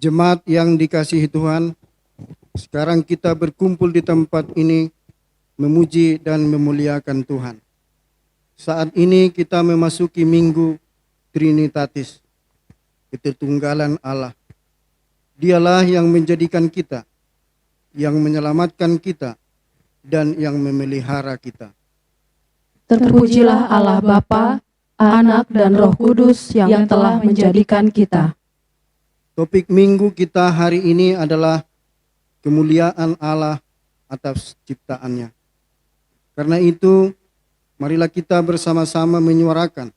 Jemaat yang dikasihi Tuhan, sekarang kita berkumpul di tempat ini memuji dan memuliakan Tuhan. Saat ini kita memasuki Minggu Trinitatis, Ketritunggalan Allah. Dialah yang menjadikan kita, yang menyelamatkan kita, dan yang memelihara kita. Terpujilah Allah Bapa, Anak dan Roh Kudus yang telah menjadikan kita. Topik minggu kita hari ini adalah kemuliaan Allah atas ciptaannya. Karena itu, marilah kita bersama-sama menyuarakan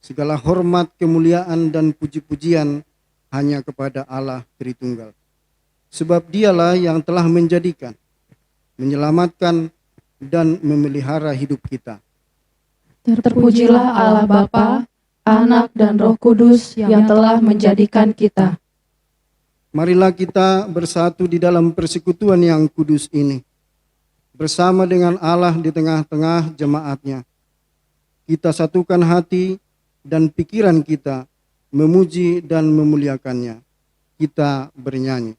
segala hormat, kemuliaan, dan puji-pujian hanya kepada Allah Tritunggal. Sebab dialah yang telah menjadikan, menyelamatkan, dan memelihara hidup kita. Terpujilah Allah Bapa, Anak dan Roh Kudus yang telah menjadikan kita. Marilah kita bersatu di dalam persekutuan yang kudus ini, bersama dengan Allah di tengah-tengah jemaatnya. Kita satukan hati dan pikiran kita, memuji dan memuliakannya. Kita bernyanyi.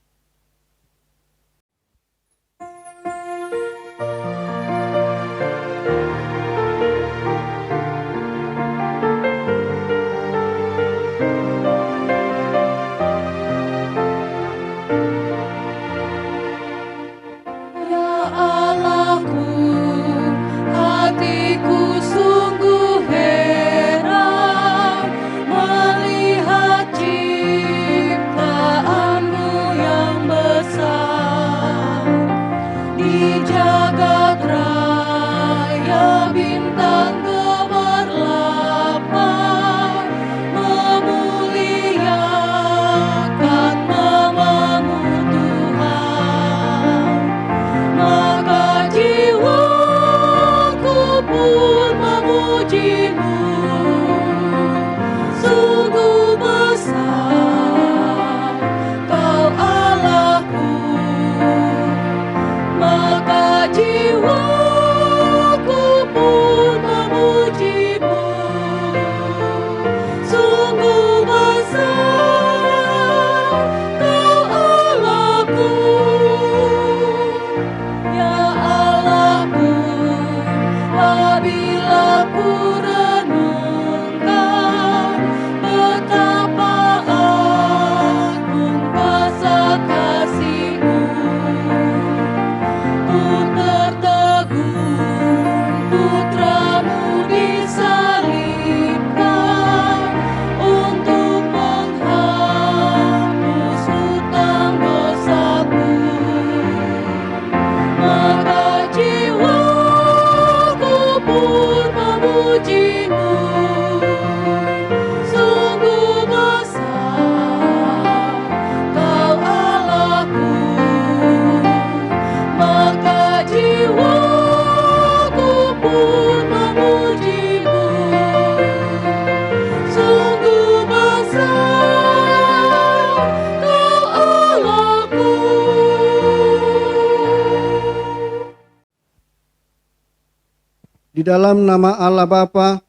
Di dalam nama Allah Bapa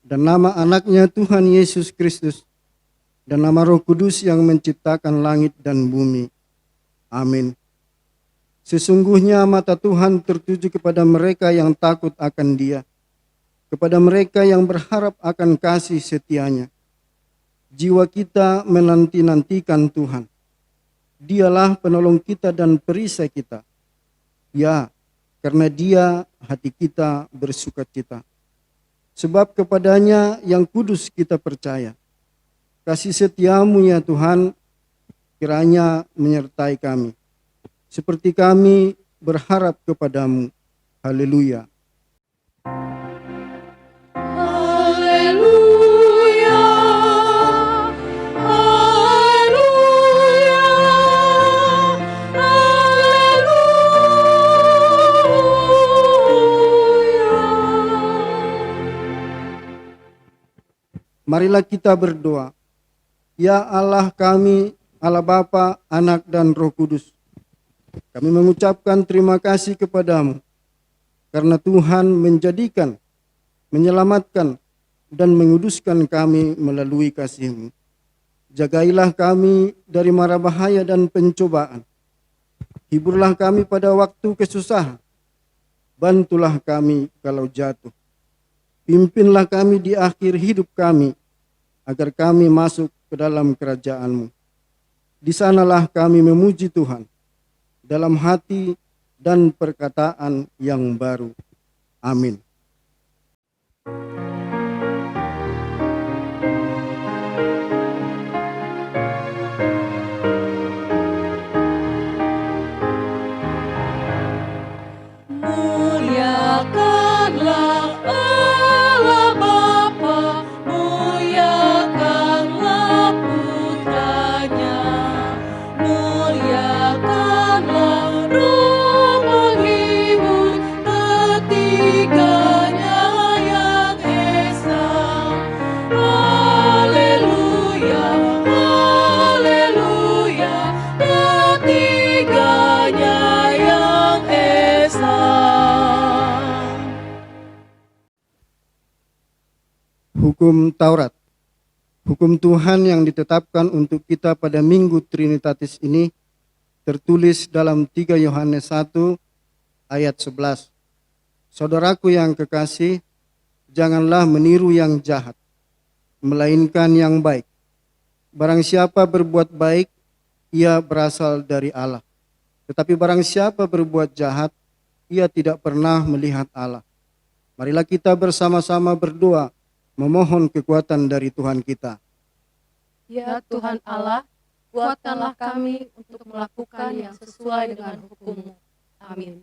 dan nama anaknya Tuhan Yesus Kristus dan nama Roh Kudus yang menciptakan langit dan bumi. Amin. Sesungguhnya mata Tuhan tertuju kepada mereka yang takut akan Dia, kepada mereka yang berharap akan kasih setianya. Jiwa kita menanti-nantikan Tuhan. Dialah penolong kita dan perisai kita. Ya, karena Dia hati kita bersukacita. Sebab kepadanya yang kudus kita percaya. Kasih setiamu ya Tuhan kiranya menyertai kami. Seperti kami berharap kepadamu. Haleluya. Marilah kita berdoa. Ya Allah kami, Allah Bapa, Anak dan Roh Kudus. Kami mengucapkan terima kasih kepadamu. Karena Tuhan menjadikan, menyelamatkan, dan menguduskan kami melalui kasih-Mu. Jagailah kami dari mara bahaya dan pencobaan. Hiburlah kami pada waktu kesusahan. Bantulah kami kalau jatuh. Pimpinlah kami di akhir hidup kami, agar kami masuk ke dalam kerajaan-Mu. Di sanalah kami memuji Tuhan, dalam hati dan perkataan yang baru. Amin. Muliakanlah Allah Bapa, muliakanlah Putranya, muliakanlah Roh menghibur ketiganya yang esa. Haleluya, haleluya, ketiganya yang esa. Hukum Taurat. Hukum Tuhan yang ditetapkan untuk kita pada Minggu Trinitatis ini tertulis dalam 3 Yohanes 1 ayat 11. Saudaraku yang kekasih, janganlah meniru yang jahat, melainkan yang baik. Barang siapa berbuat baik, ia berasal dari Allah. Tetapi barang siapa berbuat jahat, ia tidak pernah melihat Allah. Marilah kita bersama-sama berdoa, memohon kekuatan dari Tuhan kita. Ya Tuhan Allah, kuatkanlah kami untuk melakukan yang sesuai dengan hukum-Mu. Amin.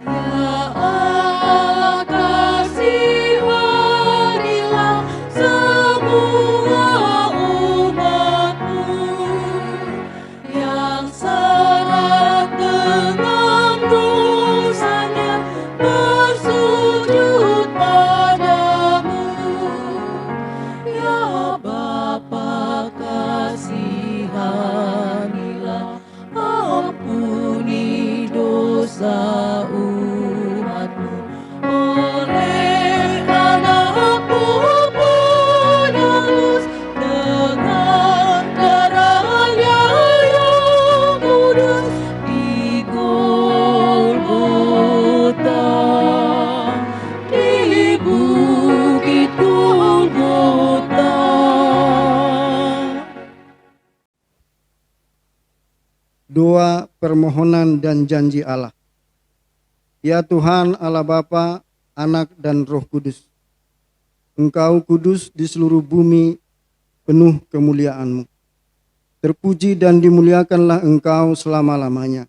Ya Allah, kasihanilah semua umat-Mu yang syarat dengan dosanya bersujud padamu. Ya Bapa, kasihanilah, ampuni dosa umat-Mu oleh anak-Mu penebus dengan darahnya yang kudus di Golgota, di bukit Golgota. Doa, permohonan, dan janji Allah. Ya Tuhan Allah Bapa, Anak, dan Roh Kudus, Engkau kudus di seluruh bumi, penuh kemuliaan-Mu. Terpuji dan dimuliakanlah Engkau selama-lamanya.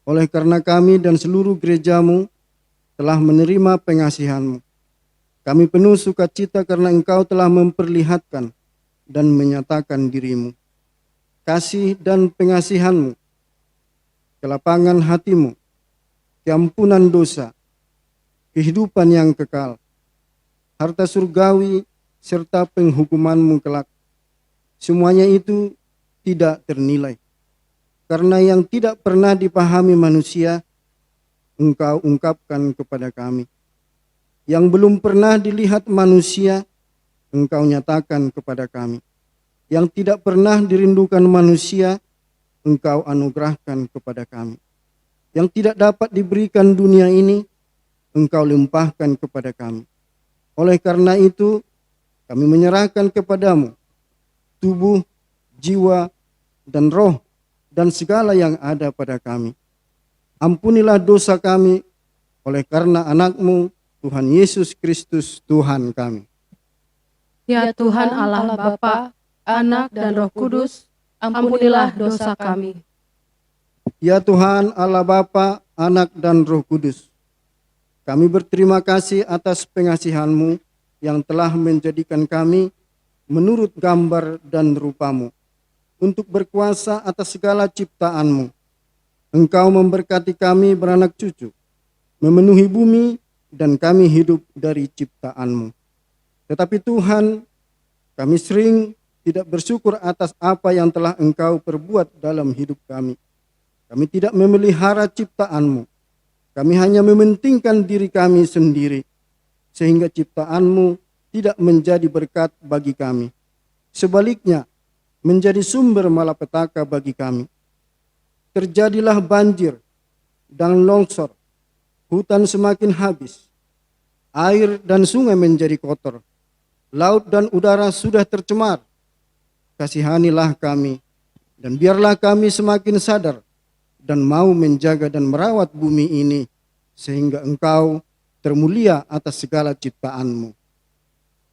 Oleh karena kami dan seluruh gereja-Mu telah menerima pengasihan-Mu, kami penuh sukacita karena Engkau telah memperlihatkan dan menyatakan diri-Mu, kasih dan pengasihan-Mu, kelapangan hati-Mu, keampunan dosa, kehidupan yang kekal, harta surgawi, serta penghukuman-Mu kelak. Semuanya itu tidak ternilai. Karena yang tidak pernah dipahami manusia, Engkau ungkapkan kepada kami. Yang belum pernah dilihat manusia, Engkau nyatakan kepada kami. Yang tidak pernah dirindukan manusia, Engkau anugerahkan kepada kami. Yang tidak dapat diberikan dunia ini, Engkau limpahkan kepada kami. Oleh karena itu, kami menyerahkan kepadamu tubuh, jiwa, dan roh, dan segala yang ada pada kami. Ampunilah dosa kami oleh karena anak-Mu, Tuhan Yesus Kristus, Tuhan kami. Ya Tuhan Allah Bapa, Anak, dan Roh Kudus, ampunilah dosa kami. Ya Tuhan Allah Bapa, Anak, dan Roh Kudus, kami berterima kasih atas pengasihan-Mu yang telah menjadikan kami menurut gambar dan rupa-Mu untuk berkuasa atas segala ciptaan-Mu. Engkau memberkati kami beranak cucu, memenuhi bumi, dan kami hidup dari ciptaan-Mu. Tetapi Tuhan, kami sering tidak bersyukur atas apa yang telah Engkau perbuat dalam hidup kami. Kami tidak memelihara ciptaan-Mu. Kami hanya mementingkan diri kami sendiri, sehingga ciptaan-Mu tidak menjadi berkat bagi kami. Sebaliknya, menjadi sumber malapetaka bagi kami. Terjadilah banjir dan longsor, hutan semakin habis, air dan sungai menjadi kotor, laut dan udara sudah tercemar. Kasihanilah kami, dan biarlah kami semakin sadar dan mau menjaga dan merawat bumi ini, sehingga Engkau termulia atas segala ciptaan-Mu.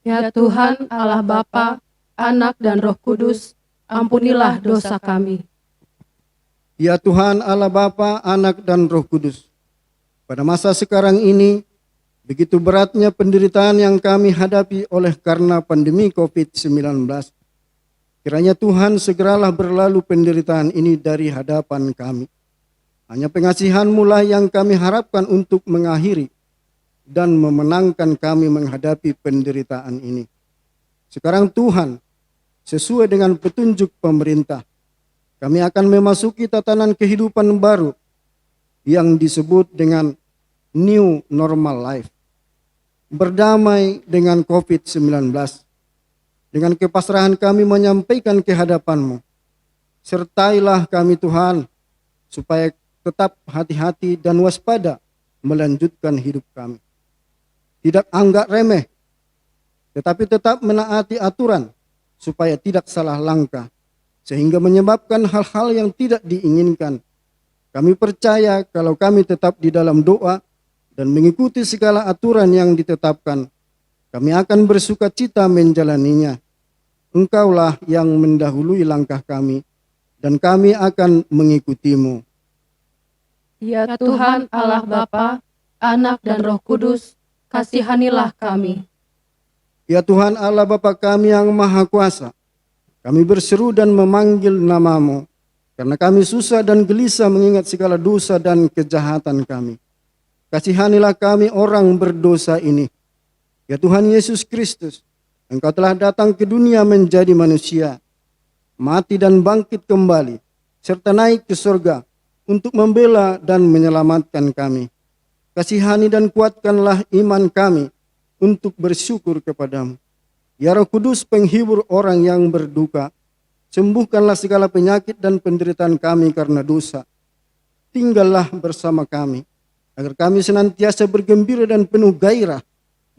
Ya Tuhan Allah Bapa, Anak dan Roh Kudus, ampunilah dosa kami. Ya Tuhan Allah Bapa, Anak dan Roh Kudus, pada masa sekarang ini, begitu beratnya penderitaan yang kami hadapi oleh karena pandemi COVID-19. Kiranya Tuhan segeralah berlalu penderitaan ini dari hadapan kami. Hanya pengasihan-Mu lah yang kami harapkan untuk mengakhiri dan memenangkan kami menghadapi penderitaan ini. Sekarang Tuhan, sesuai dengan petunjuk pemerintah, kami akan memasuki tatanan kehidupan baru yang disebut dengan New Normal Life. Berdamai dengan COVID-19. Dengan kepasrahan kami menyampaikan ke hadapan-Mu. Sertailah kami Tuhan, supaya tetap hati-hati dan waspada melanjutkan hidup kami. Tidak anggap remeh, tetapi tetap menaati aturan, supaya tidak salah langkah, sehingga menyebabkan hal-hal yang tidak diinginkan. Kami percaya kalau kami tetap di dalam doa dan mengikuti segala aturan yang ditetapkan, kami akan bersuka cita menjalaninya. Engkaulah yang mendahului langkah kami, dan kami akan mengikuti-Mu. Ya Tuhan Allah Bapa, Anak dan Roh Kudus, kasihanilah kami. Ya Tuhan Allah Bapa kami yang Maha Kuasa, kami berseru dan memanggil nama-Mu, karena kami susah dan gelisah mengingat segala dosa dan kejahatan kami. Kasihanilah kami orang berdosa ini. Ya Tuhan Yesus Kristus, Engkau telah datang ke dunia menjadi manusia, mati dan bangkit kembali, serta naik ke surga untuk membela dan menyelamatkan kami. Kasihani dan kuatkanlah iman kami untuk bersyukur kepadamu. Ya Roh Kudus, penghibur orang yang berduka, sembuhkanlah segala penyakit dan penderitaan kami karena dosa. Tinggallah bersama kami, agar kami senantiasa bergembira dan penuh gairah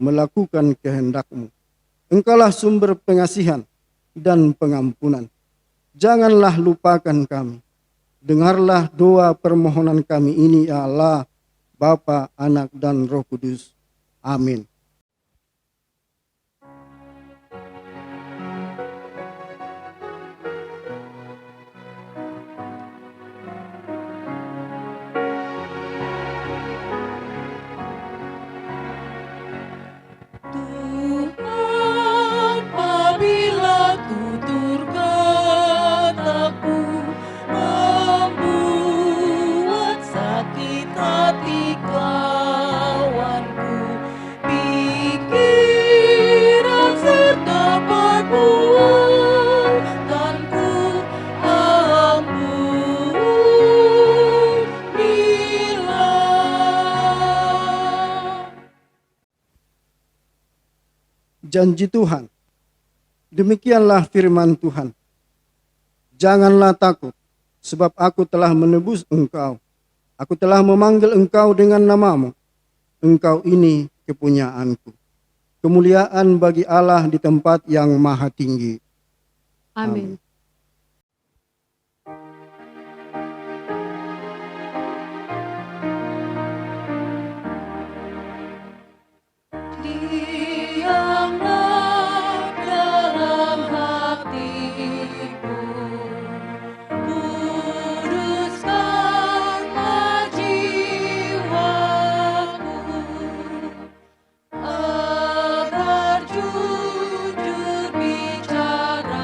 melakukan kehendak-Mu. Engkaulah sumber pengasihan dan pengampunan. Janganlah lupakan kami. Dengarlah doa permohonan kami ini, ya Allah, Bapa, Anak, dan Roh Kudus. Amin. Tuhan, apabila tutur kataku membuat sakit hati kawanku, pikiran serta perbuatanku, ampunilah. Janji Tuhan. Demikianlah firman Tuhan. Janganlah takut, sebab aku telah menebus engkau. Aku telah memanggil engkau dengan nama-Mu. Engkau ini kepunyaanku. Kemuliaan bagi Allah di tempat yang maha tinggi. Amin. Diamlah dalam hatiku, kuduskanlah jiwaku, agar jujur bicaraku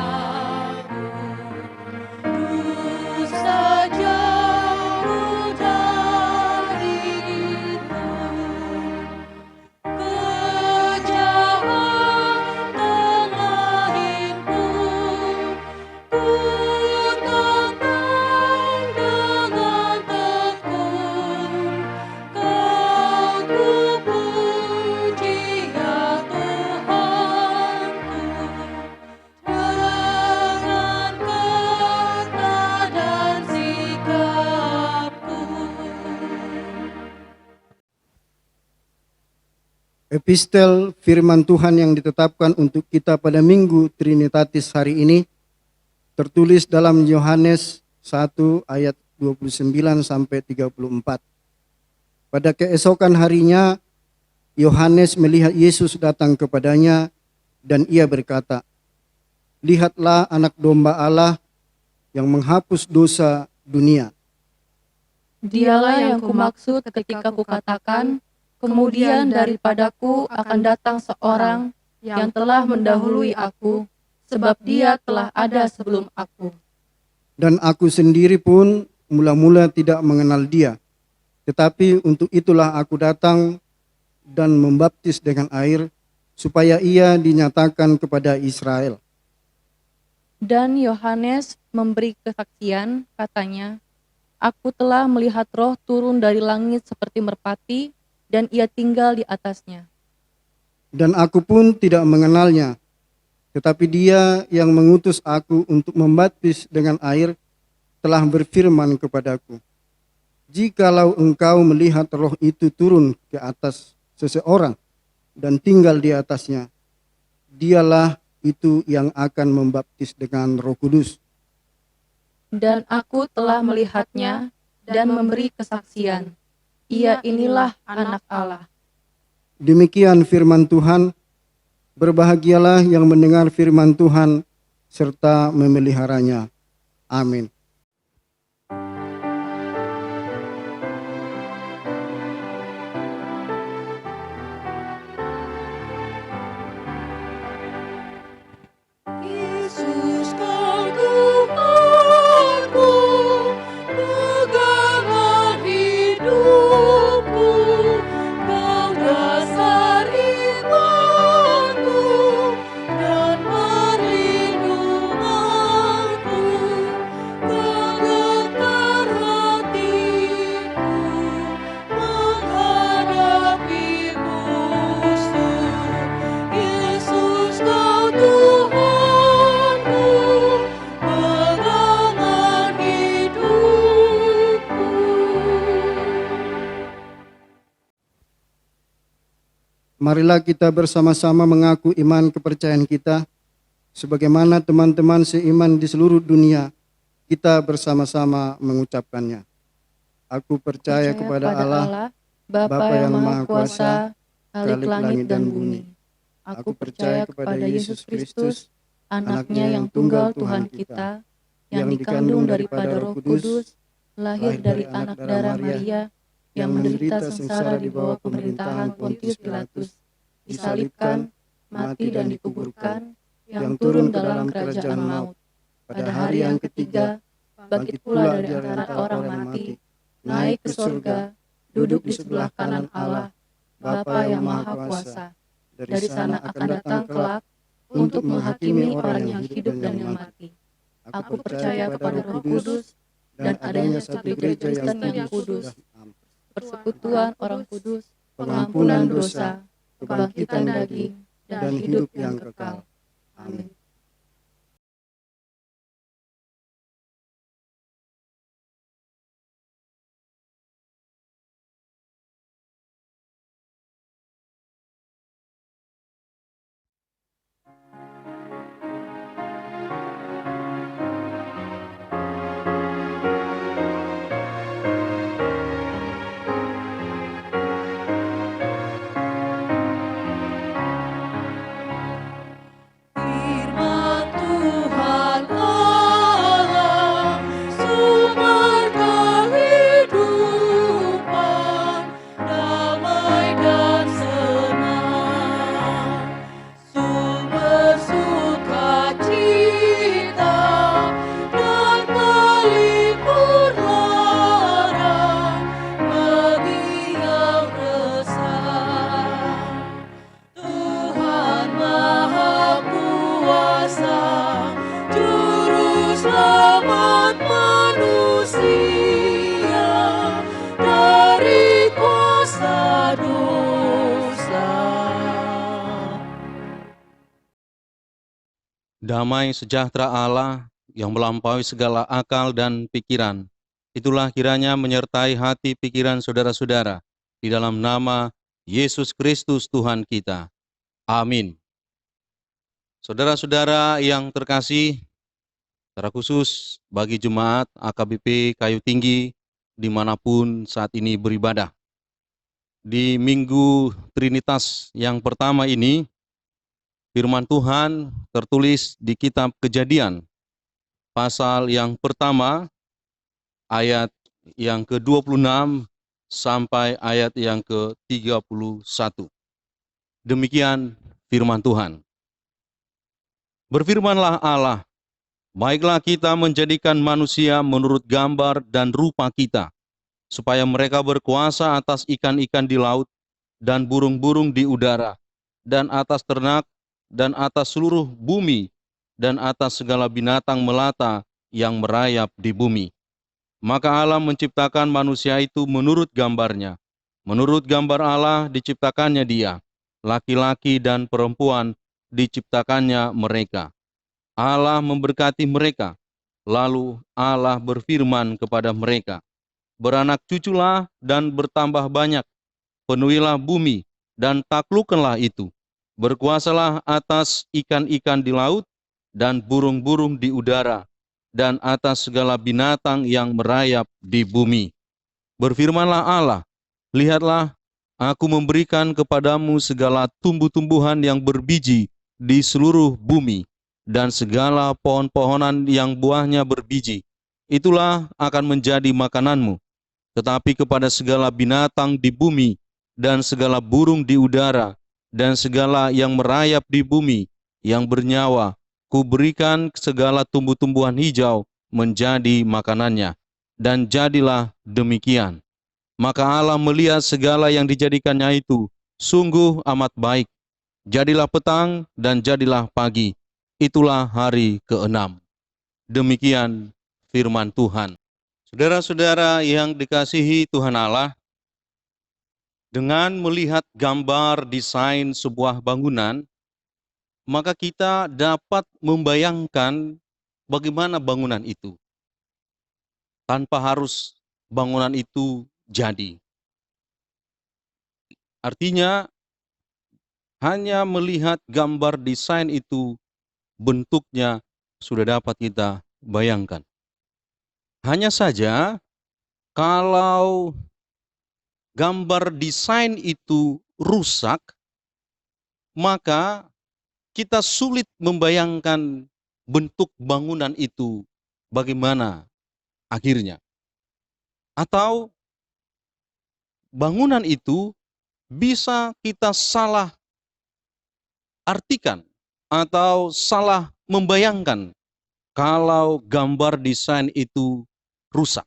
Epistel firman Tuhan yang ditetapkan untuk kita pada Minggu Trinitatis hari ini tertulis dalam Yohanes 1 ayat 29 sampai 34. Pada keesokan harinya Yohanes melihat Yesus datang kepadanya dan ia berkata, "Lihatlah anak domba Allah yang menghapus dosa dunia." Dialah yang kumaksud ketika kukatakan, kemudian daripadaku akan datang seorang yang telah mendahului aku, sebab dia telah ada sebelum aku. Dan aku sendiri pun mula-mula tidak mengenal dia. Tetapi untuk itulah aku datang dan membaptis dengan air, supaya ia dinyatakan kepada Israel. Dan Yohanes memberi kesaksian, katanya, "Aku telah melihat Roh turun dari langit seperti merpati, dan ia tinggal di atasnya. Dan aku pun tidak mengenalnya, tetapi dia yang mengutus aku untuk membaptis dengan air telah berfirman kepadaku, jikalau engkau melihat Roh itu turun ke atas seseorang dan tinggal di atasnya, dialah itu yang akan membaptis dengan Roh Kudus." Dan aku telah melihatnya dan memberi kesaksian. Ia inilah anak Allah. Demikian firman Tuhan. Berbahagialah yang mendengar firman Tuhan serta memeliharanya. Amin. Yesus kau Tuhanku, pegangan hidupku, kau dasar imanku dan perlindunganku, kau getar hatiku menghadapi musuh. Yesus kau Tuhanku, pegangan hidupku. Marilah kita bersama-sama mengaku iman kepercayaan kita, sebagaimana teman-teman seiman di seluruh dunia, kita bersama-sama mengucapkannya. Aku percaya kepada Allah, Bapa yang Maha Kuasa, Khalik langit dan bumi. Aku percaya kepada Yesus Kristus, anaknya yang tunggal Tuhan kita, yang dikandung daripada Roh Kudus, lahir dari anak darah Maria, yang menderita sengsara di bawah pemerintahan Pontius Pilatus, disalibkan, mati dan dikuburkan, yang turun dalam kerajaan maut. Pada hari yang ketiga, bangkit pula dari antara orang mati, naik ke surga, duduk di sebelah kanan Allah, Bapa yang Maha Kuasa. Dari sana akan datang kelak untuk menghakimi orang yang hidup dan yang mati. Aku percaya kepada Roh Kudus dan adanya satu gereja Kristen yang kudus, persekutuan orang kudus, pengampunan dosa, kebangkitan daging, dan hidup yang kekal. Amin. Firman Tuhan Allah, sumber kehidupan, damai dan senang, sumber sukacita dan pelipur lara bagi yang resah. Tuhan Maha Kuasa, Juru Selamat manusia dari kuasa dosa. Damai sejahtera Allah yang melampaui segala akal dan pikiran, itulah kiranya menyertai hati pikiran saudara-saudara di dalam nama Yesus Kristus Tuhan kita. Amin. Saudara-saudara yang terkasih, secara khusus bagi jemaat AKBP Kayu Tinggi dimanapun saat ini beribadah. Di Minggu Trinitas yang pertama ini, firman Tuhan tertulis di kitab Kejadian, pasal yang pertama, ayat yang ke-26 sampai ayat yang ke-31. Demikian firman Tuhan. Berfirmanlah Allah, baiklah kita menjadikan manusia menurut gambar dan rupa kita, supaya mereka berkuasa atas ikan-ikan di laut, dan burung-burung di udara, dan atas ternak, dan atas seluruh bumi, dan atas segala binatang melata yang merayap di bumi. Maka Allah menciptakan manusia itu menurut gambarnya. Menurut gambar Allah diciptakannya dia, laki-laki dan perempuan diciptakannya mereka. Allah memberkati mereka, lalu Allah berfirman kepada mereka, beranak cuculah dan bertambah banyak, penuhilah bumi dan taklukkanlah itu. Berkuasalah atas ikan-ikan di laut dan burung-burung di udara dan atas segala binatang yang merayap di bumi. Berfirmanlah Allah, lihatlah, aku memberikan kepadamu segala tumbuh-tumbuhan yang berbiji di seluruh bumi dan segala pohon-pohonan yang buahnya berbiji. Itulah akan menjadi makananmu. Tetapi kepada segala binatang di bumi dan segala burung di udara dan segala yang merayap di bumi yang bernyawa, kuberikan segala tumbuh-tumbuhan hijau menjadi makanannya. Dan jadilah demikian. Maka Allah melihat segala yang dijadikannya itu sungguh amat baik. Jadilah petang dan jadilah pagi. Itulah hari ke-6. Demikian firman Tuhan. Saudara-saudara yang dikasihi Tuhan Allah, dengan melihat gambar desain sebuah bangunan, maka kita dapat membayangkan bagaimana bangunan itu, tanpa harus bangunan itu jadi. Artinya, hanya melihat gambar desain itu, bentuknya sudah dapat kita bayangkan. Hanya saja, kalau gambar desain itu rusak, maka kita sulit membayangkan bentuk bangunan itu bagaimana akhirnya. Atau bangunan itu bisa kita salah artikan atau salah membayangkan kalau gambar desain itu rusak.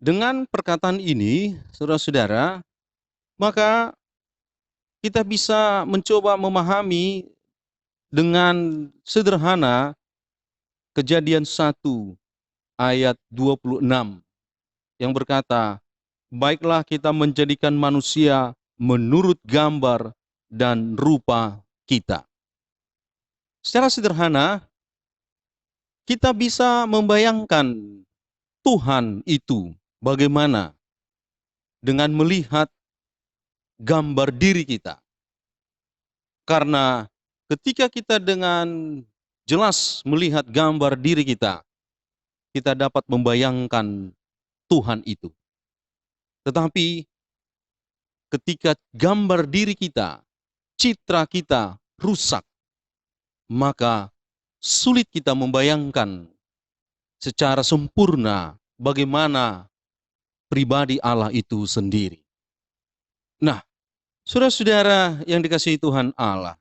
Dengan perkataan ini, saudara-saudara, maka kita bisa mencoba memahami dengan sederhana Kejadian 1 ayat 26 yang berkata, baiklah kita menjadikan manusia menurut gambar dan rupa kita. Secara sederhana, kita bisa membayangkan Tuhan itu bagaimana dengan melihat gambar diri kita. Karena ketika kita dengan jelas melihat gambar diri kita dapat membayangkan Tuhan itu. Tetapi ketika gambar diri kita, citra kita rusak, maka sulit kita membayangkan secara sempurna bagaimana pribadi Allah itu sendiri. Nah, saudara-saudara yang dikasihi Tuhan Allah,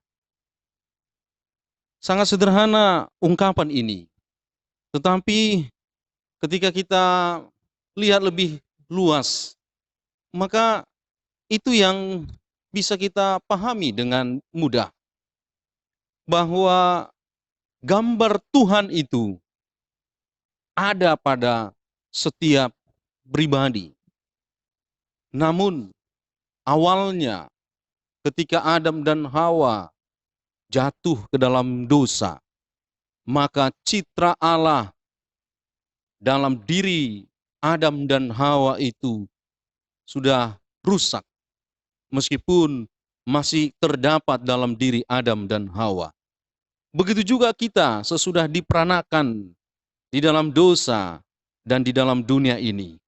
sangat sederhana ungkapan ini. Tetapi ketika kita lihat lebih luas, maka itu yang bisa kita pahami dengan mudah. Bahwa gambar Tuhan itu ada pada setiap pribadi. Namun awalnya ketika Adam dan Hawa jatuh ke dalam dosa, maka citra Allah dalam diri Adam dan Hawa itu sudah rusak meskipun masih terdapat dalam diri Adam dan Hawa. Begitu juga kita sesudah diperanakan di dalam dosa dan di dalam dunia ini.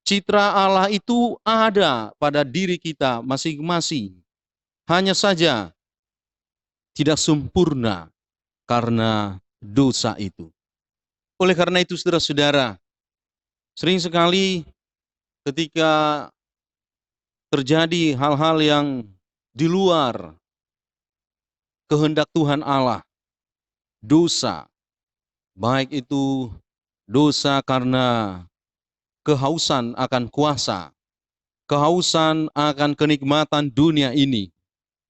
Citra Allah itu ada pada diri kita masing-masing. Hanya saja tidak sempurna karena dosa itu. Oleh karena itu saudara-saudara, sering sekali ketika terjadi hal-hal yang di luar kehendak Tuhan Allah, dosa, baik itu dosa karena kehausan akan kuasa, kehausan akan kenikmatan dunia ini,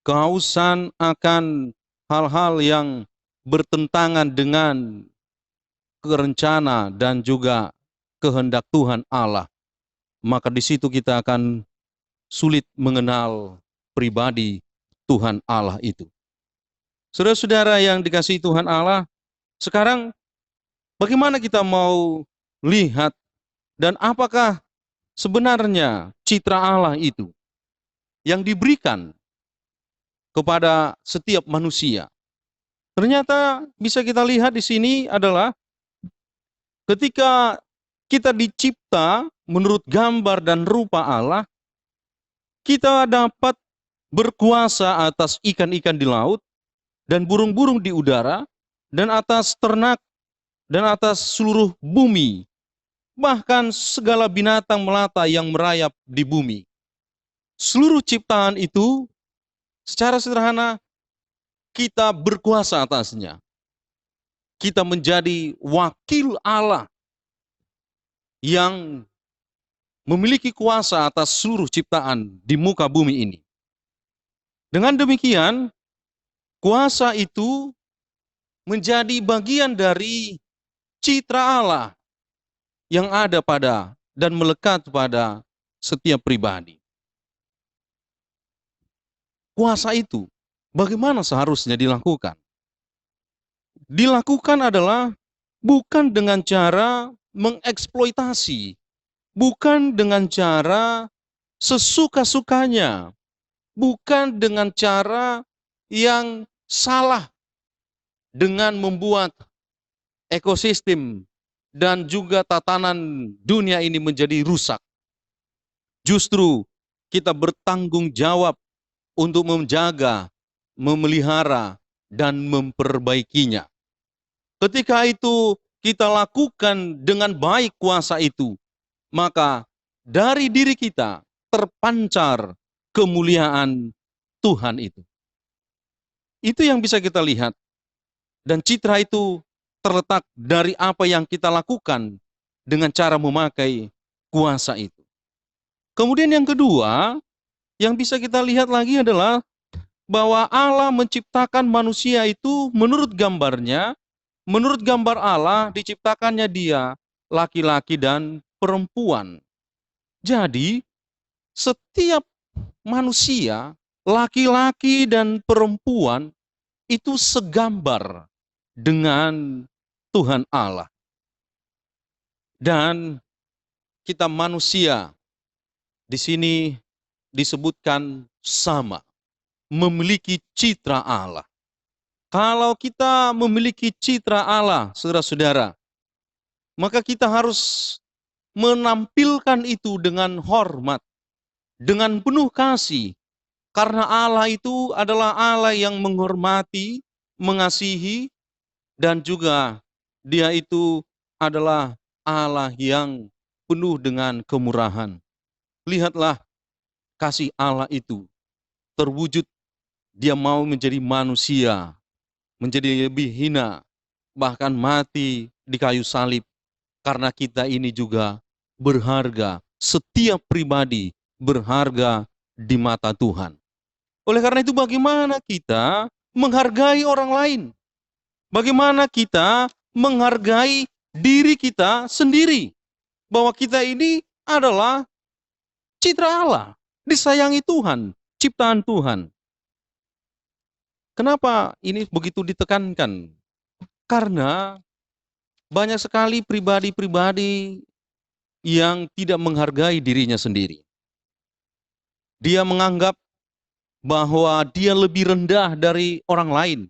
kehausan akan hal-hal yang bertentangan dengan rencana dan juga kehendak Tuhan Allah, maka di situ kita akan sulit mengenal pribadi Tuhan Allah itu. Saudara-saudara yang dikasihi Tuhan Allah, sekarang bagaimana kita mau lihat dan apakah sebenarnya citra Allah itu yang diberikan kepada setiap manusia? Ternyata bisa kita lihat di sini adalah ketika kita dicipta menurut gambar dan rupa Allah, kita dapat berkuasa atas ikan-ikan di laut dan burung-burung di udara dan atas ternak dan atas seluruh bumi, bahkan segala binatang melata yang merayap di bumi. Seluruh ciptaan itu secara sederhana kita berkuasa atasnya. Kita menjadi wakil Allah yang memiliki kuasa atas seluruh ciptaan di muka bumi ini. Dengan demikian, kuasa itu menjadi bagian dari citra Allah yang ada pada dan melekat pada setiap pribadi. Kuasa itu bagaimana seharusnya dilakukan? Dilakukan adalah bukan dengan cara mengeksploitasi, bukan dengan cara sesuka-sukanya, bukan dengan cara yang salah dengan membuat ekosistem dan juga tatanan dunia ini menjadi rusak. Justru kita bertanggung jawab untuk menjaga, memelihara, dan memperbaikinya. Ketika itu kita lakukan dengan baik kuasa itu, maka dari diri kita terpancar kemuliaan Tuhan itu. Itu yang bisa kita lihat. Dan citra itu terletak dari apa yang kita lakukan dengan cara memakai kuasa itu. Kemudian yang kedua, yang bisa kita lihat lagi adalah bahwa Allah menciptakan manusia itu menurut gambarnya, menurut gambar Allah diciptakannya dia laki-laki dan perempuan. Jadi setiap manusia, laki-laki dan perempuan itu segambar dengan Tuhan Allah. Dan kita manusia di sini disebutkan sama, memiliki citra Allah. Kalau kita memiliki citra Allah, saudara-saudara, maka kita harus menampilkan itu dengan hormat, dengan penuh kasih, karena Allah itu adalah Allah yang menghormati, mengasihi, dan juga dia itu adalah Allah yang penuh dengan kemurahan. Lihatlah kasih Allah itu terwujud, dia mau menjadi manusia, menjadi lebih hina, bahkan mati di kayu salib. Karena kita ini juga berharga, setiap pribadi berharga di mata Tuhan. Oleh karena itu bagaimana kita menghargai orang lain? Bagaimana kita menghargai diri kita sendiri? Bahwa kita ini adalah citra Allah, disayangi Tuhan, ciptaan Tuhan. Kenapa ini begitu ditekankan? Karena banyak sekali pribadi-pribadi yang tidak menghargai dirinya sendiri. Dia menganggap bahwa dia lebih rendah dari orang lain.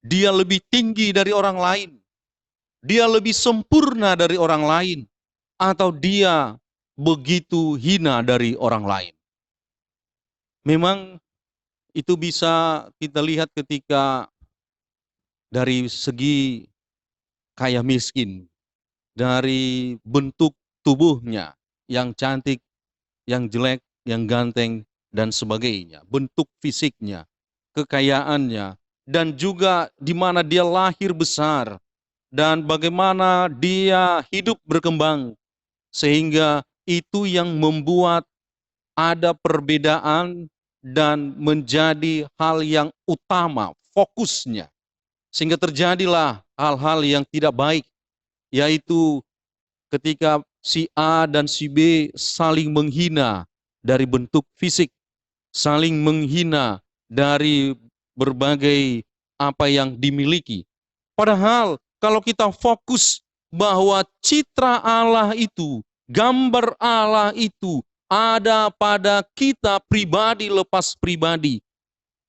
Dia lebih tinggi dari orang lain. Dia lebih sempurna dari orang lain. Atau dia begitu hina dari orang lain. Memang itu bisa kita lihat ketika dari segi kaya miskin, dari bentuk tubuhnya yang cantik, yang jelek, yang ganteng, dan sebagainya. Bentuk fisiknya, kekayaannya, dan juga di mana dia lahir besar, dan bagaimana dia hidup berkembang, sehingga itu yang membuat ada perbedaan dan menjadi hal yang utama, fokusnya. Sehingga terjadilah hal-hal yang tidak baik, yaitu ketika si A dan si B saling menghina dari bentuk fisik, saling menghina dari berbagai apa yang dimiliki. Padahal kalau kita fokus bahwa citra Allah itu, gambar Allah itu ada pada kita pribadi lepas pribadi,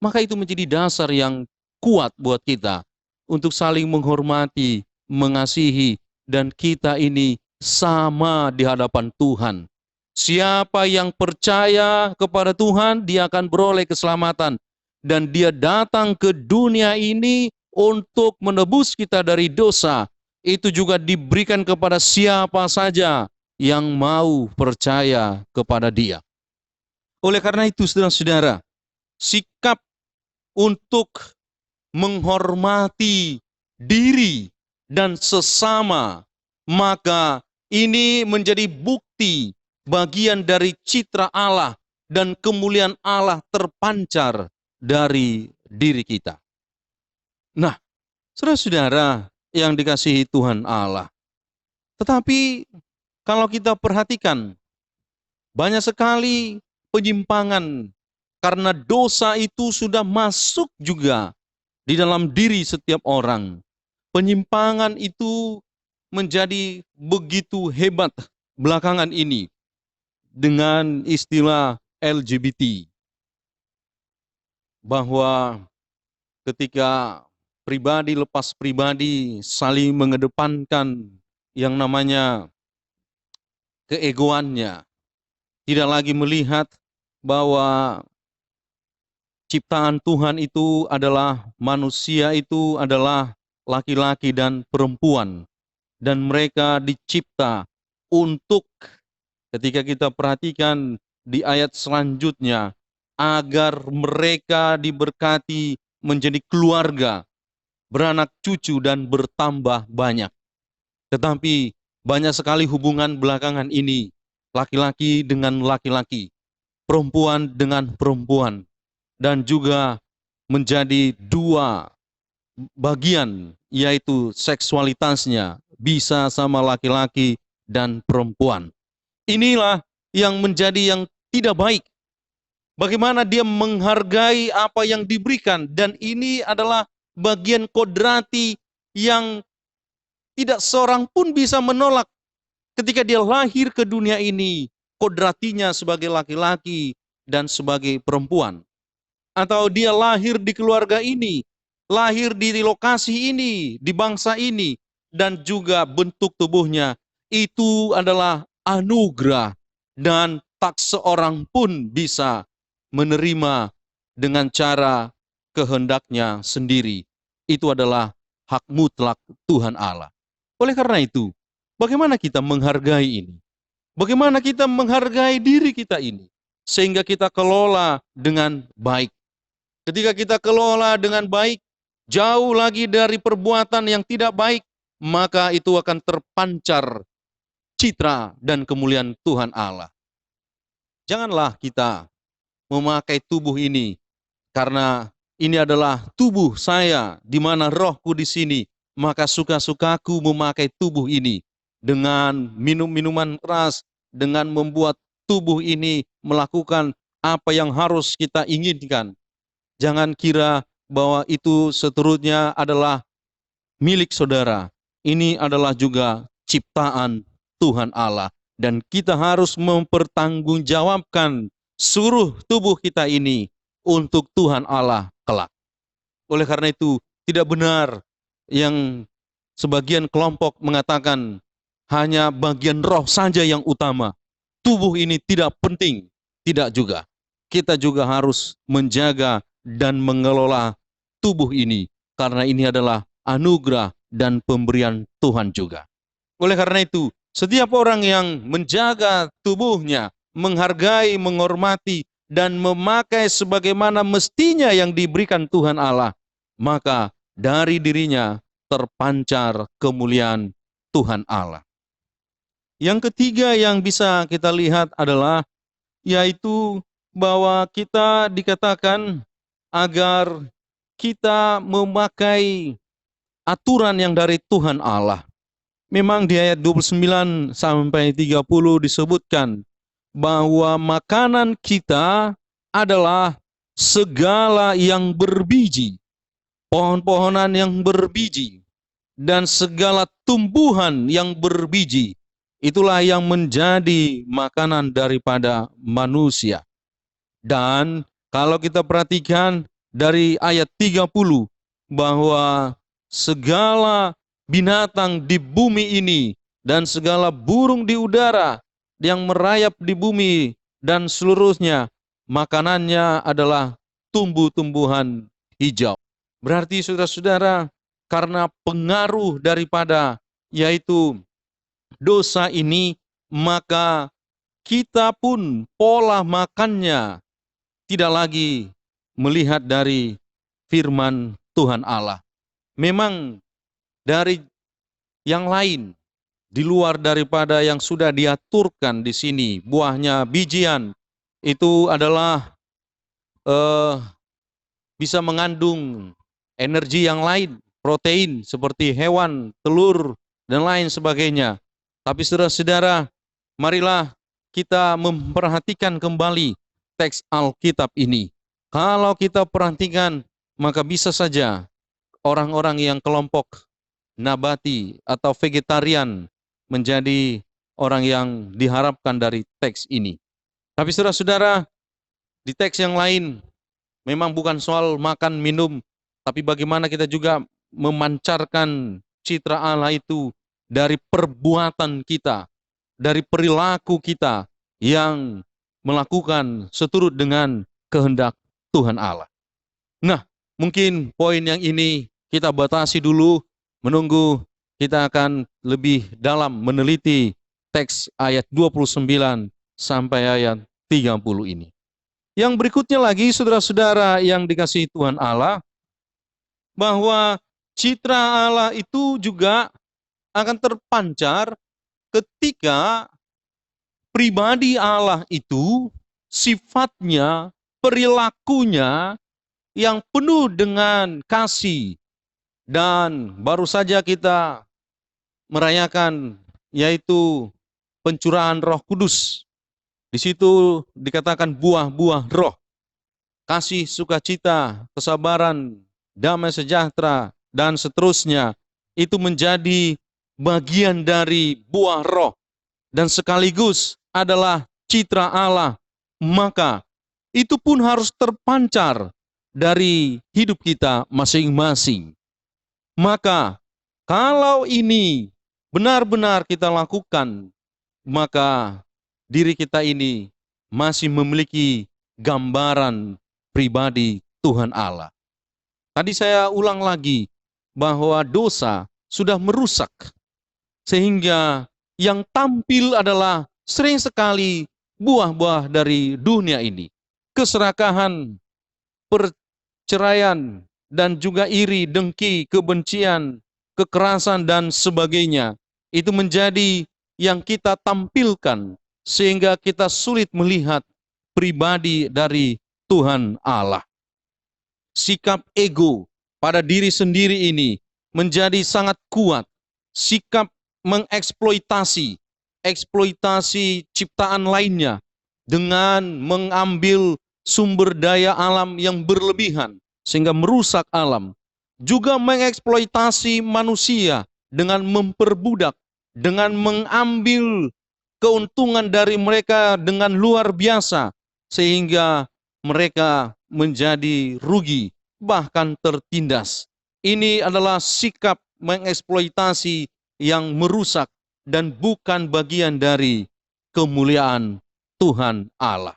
maka itu menjadi dasar yang kuat buat kita untuk saling menghormati, mengasihi, dan kita ini sama di hadapan Tuhan. Siapa yang percaya kepada Tuhan, dia akan beroleh keselamatan. Dan dia datang ke dunia ini untuk menebus kita dari dosa. Itu juga diberikan kepada siapa saja yang mau percaya kepada dia. Oleh karena itu, saudara-saudara, sikap untuk menghormati diri dan sesama, maka ini menjadi bukti bagian dari citra Allah dan kemuliaan Allah terpancar dari diri kita. Nah, saudara-saudara yang dikasihi Tuhan Allah, tetapi kalau kita perhatikan, banyak sekali penyimpangan karena dosa itu sudah masuk juga di dalam diri setiap orang. Penyimpangan itu menjadi begitu hebat belakangan ini dengan istilah LGBT. Bahwa ketika pribadi lepas pribadi saling mengedepankan yang namanya keegoannya, tidak lagi melihat bahwa ciptaan Tuhan itu adalah manusia, itu adalah laki-laki dan perempuan, dan mereka dicipta untuk, ketika kita perhatikan di ayat selanjutnya, agar mereka diberkati menjadi keluarga, beranak cucu dan bertambah banyak. Tetapi banyak sekali hubungan belakangan ini, laki-laki dengan laki-laki, perempuan dengan perempuan, dan juga menjadi dua bagian, yaitu seksualitasnya bisa sama laki-laki dan perempuan. Inilah yang menjadi yang tidak baik. Bagaimana dia menghargai apa yang diberikan, dan ini adalah bagian kodrati yang tidak seorang pun bisa menolak. Ketika dia lahir ke dunia ini, kodratinya sebagai laki-laki dan sebagai perempuan. Atau dia lahir di keluarga ini, lahir di lokasi ini, di bangsa ini, dan juga bentuk tubuhnya, itu adalah anugerah dan tak seorang pun bisa menerima dengan cara kehendaknya sendiri. Itu adalah hak mutlak Tuhan Allah. Oleh karena itu, bagaimana kita menghargai ini? Bagaimana kita menghargai diri kita ini? Sehingga kita kelola dengan baik. Ketika kita kelola dengan baik, jauh lagi dari perbuatan yang tidak baik, maka itu akan terpancar citra dan kemuliaan Tuhan Allah. Janganlah kita memakai tubuh ini, karena ini adalah tubuh saya, di mana rohku di sini, maka suka-sukaku memakai tubuh ini dengan minum minuman keras, dengan membuat tubuh ini melakukan apa yang harus kita inginkan. Jangan kira bahwa itu seterusnya adalah milik saudara. Ini adalah juga ciptaan Tuhan Allah. Dan kita harus mempertanggungjawabkan seluruh tubuh kita ini untuk Tuhan Allah kelak. Oleh karena itu, tidak benar yang sebagian kelompok mengatakan hanya bagian roh saja yang utama. Tubuh ini tidak penting, tidak juga. Kita juga harus menjaga dan mengelola tubuh ini, karena ini adalah anugerah dan pemberian Tuhan juga. Oleh karena itu, setiap orang yang menjaga tubuhnya, menghargai, menghormati, dan memakai sebagaimana mestinya yang diberikan Tuhan Allah, maka dari dirinya terpancar kemuliaan Tuhan Allah. Yang ketiga yang bisa kita lihat adalah yaitu bahwa kita dikatakan agar kita memakai aturan yang dari Tuhan Allah. Memang di ayat 29 sampai 30 disebutkan bahwa makanan kita adalah segala yang berbiji, pohon-pohonan yang berbiji, dan segala tumbuhan yang berbiji. Itulah yang menjadi makanan daripada manusia. Dan kalau kita perhatikan dari ayat 30 bahwa segala binatang di bumi ini dan segala burung di udara yang merayap di bumi dan seluruhnya, makanannya adalah tumbuh-tumbuhan hijau. Berarti saudara-saudara, karena pengaruh daripada yaitu dosa ini, maka kita pun pola makannya tidak lagi melihat dari firman Tuhan Allah. Memang dari yang lain, di luar daripada yang sudah diaturkan di sini, buahnya, bijian, itu adalah bisa mengandung energi yang lain, protein seperti hewan, telur, dan lain sebagainya. Tapi saudara-saudara, marilah kita memperhatikan kembali teks Alkitab ini. Kalau kita perhatikan, maka bisa saja orang-orang yang kelompok nabati atau vegetarian menjadi orang yang diharapkan dari teks ini. Tapi saudara-saudara, di teks yang lain memang bukan soal makan minum, tapi bagaimana kita juga memancarkan citra Allah itu dari perbuatan kita, dari perilaku kita yang melakukan seturut dengan kehendak Tuhan Allah. Nah, mungkin poin yang ini kita batasi dulu, menunggu kita akan lebih dalam meneliti teks ayat 29 sampai ayat 30 ini. Yang berikutnya lagi, saudara-saudara yang dikasihi Tuhan Allah, bahwa citra Allah itu juga akan terpancar ketika pribadi Allah itu sifatnya, perilakunya yang penuh dengan kasih. Dan baru saja kita merayakan yaitu pencurahan Roh Kudus. Di situ dikatakan buah-buah roh. Kasih, sukacita, kesabaran, damai sejahtera, dan seterusnya. Itu menjadi bagian dari buah roh. Dan sekaligus adalah citra Allah. Maka itu pun harus terpancar dari hidup kita masing-masing. Maka kalau ini benar-benar kita lakukan, maka diri kita ini masih memiliki gambaran pribadi Tuhan Allah. Tadi saya ulang lagi bahwa dosa sudah merusak, sehingga yang tampil adalah sering sekali buah-buah dari dunia ini. Keserakahan, perceraian, dan juga iri, dengki, kebencian, kekerasan, dan sebagainya. Itu menjadi yang kita tampilkan, sehingga kita sulit melihat pribadi dari Tuhan Allah. Sikap ego pada diri sendiri ini menjadi sangat kuat. Sikap mengeksploitasi, eksploitasi ciptaan lainnya dengan mengambil sumber daya alam yang berlebihan sehingga merusak alam. Juga mengeksploitasi manusia dengan memperbudak, dengan mengambil keuntungan dari mereka dengan luar biasa, sehingga mereka menjadi rugi, bahkan tertindas. Ini adalah sikap mengeksploitasi yang merusak dan bukan bagian dari kemuliaan Tuhan Allah.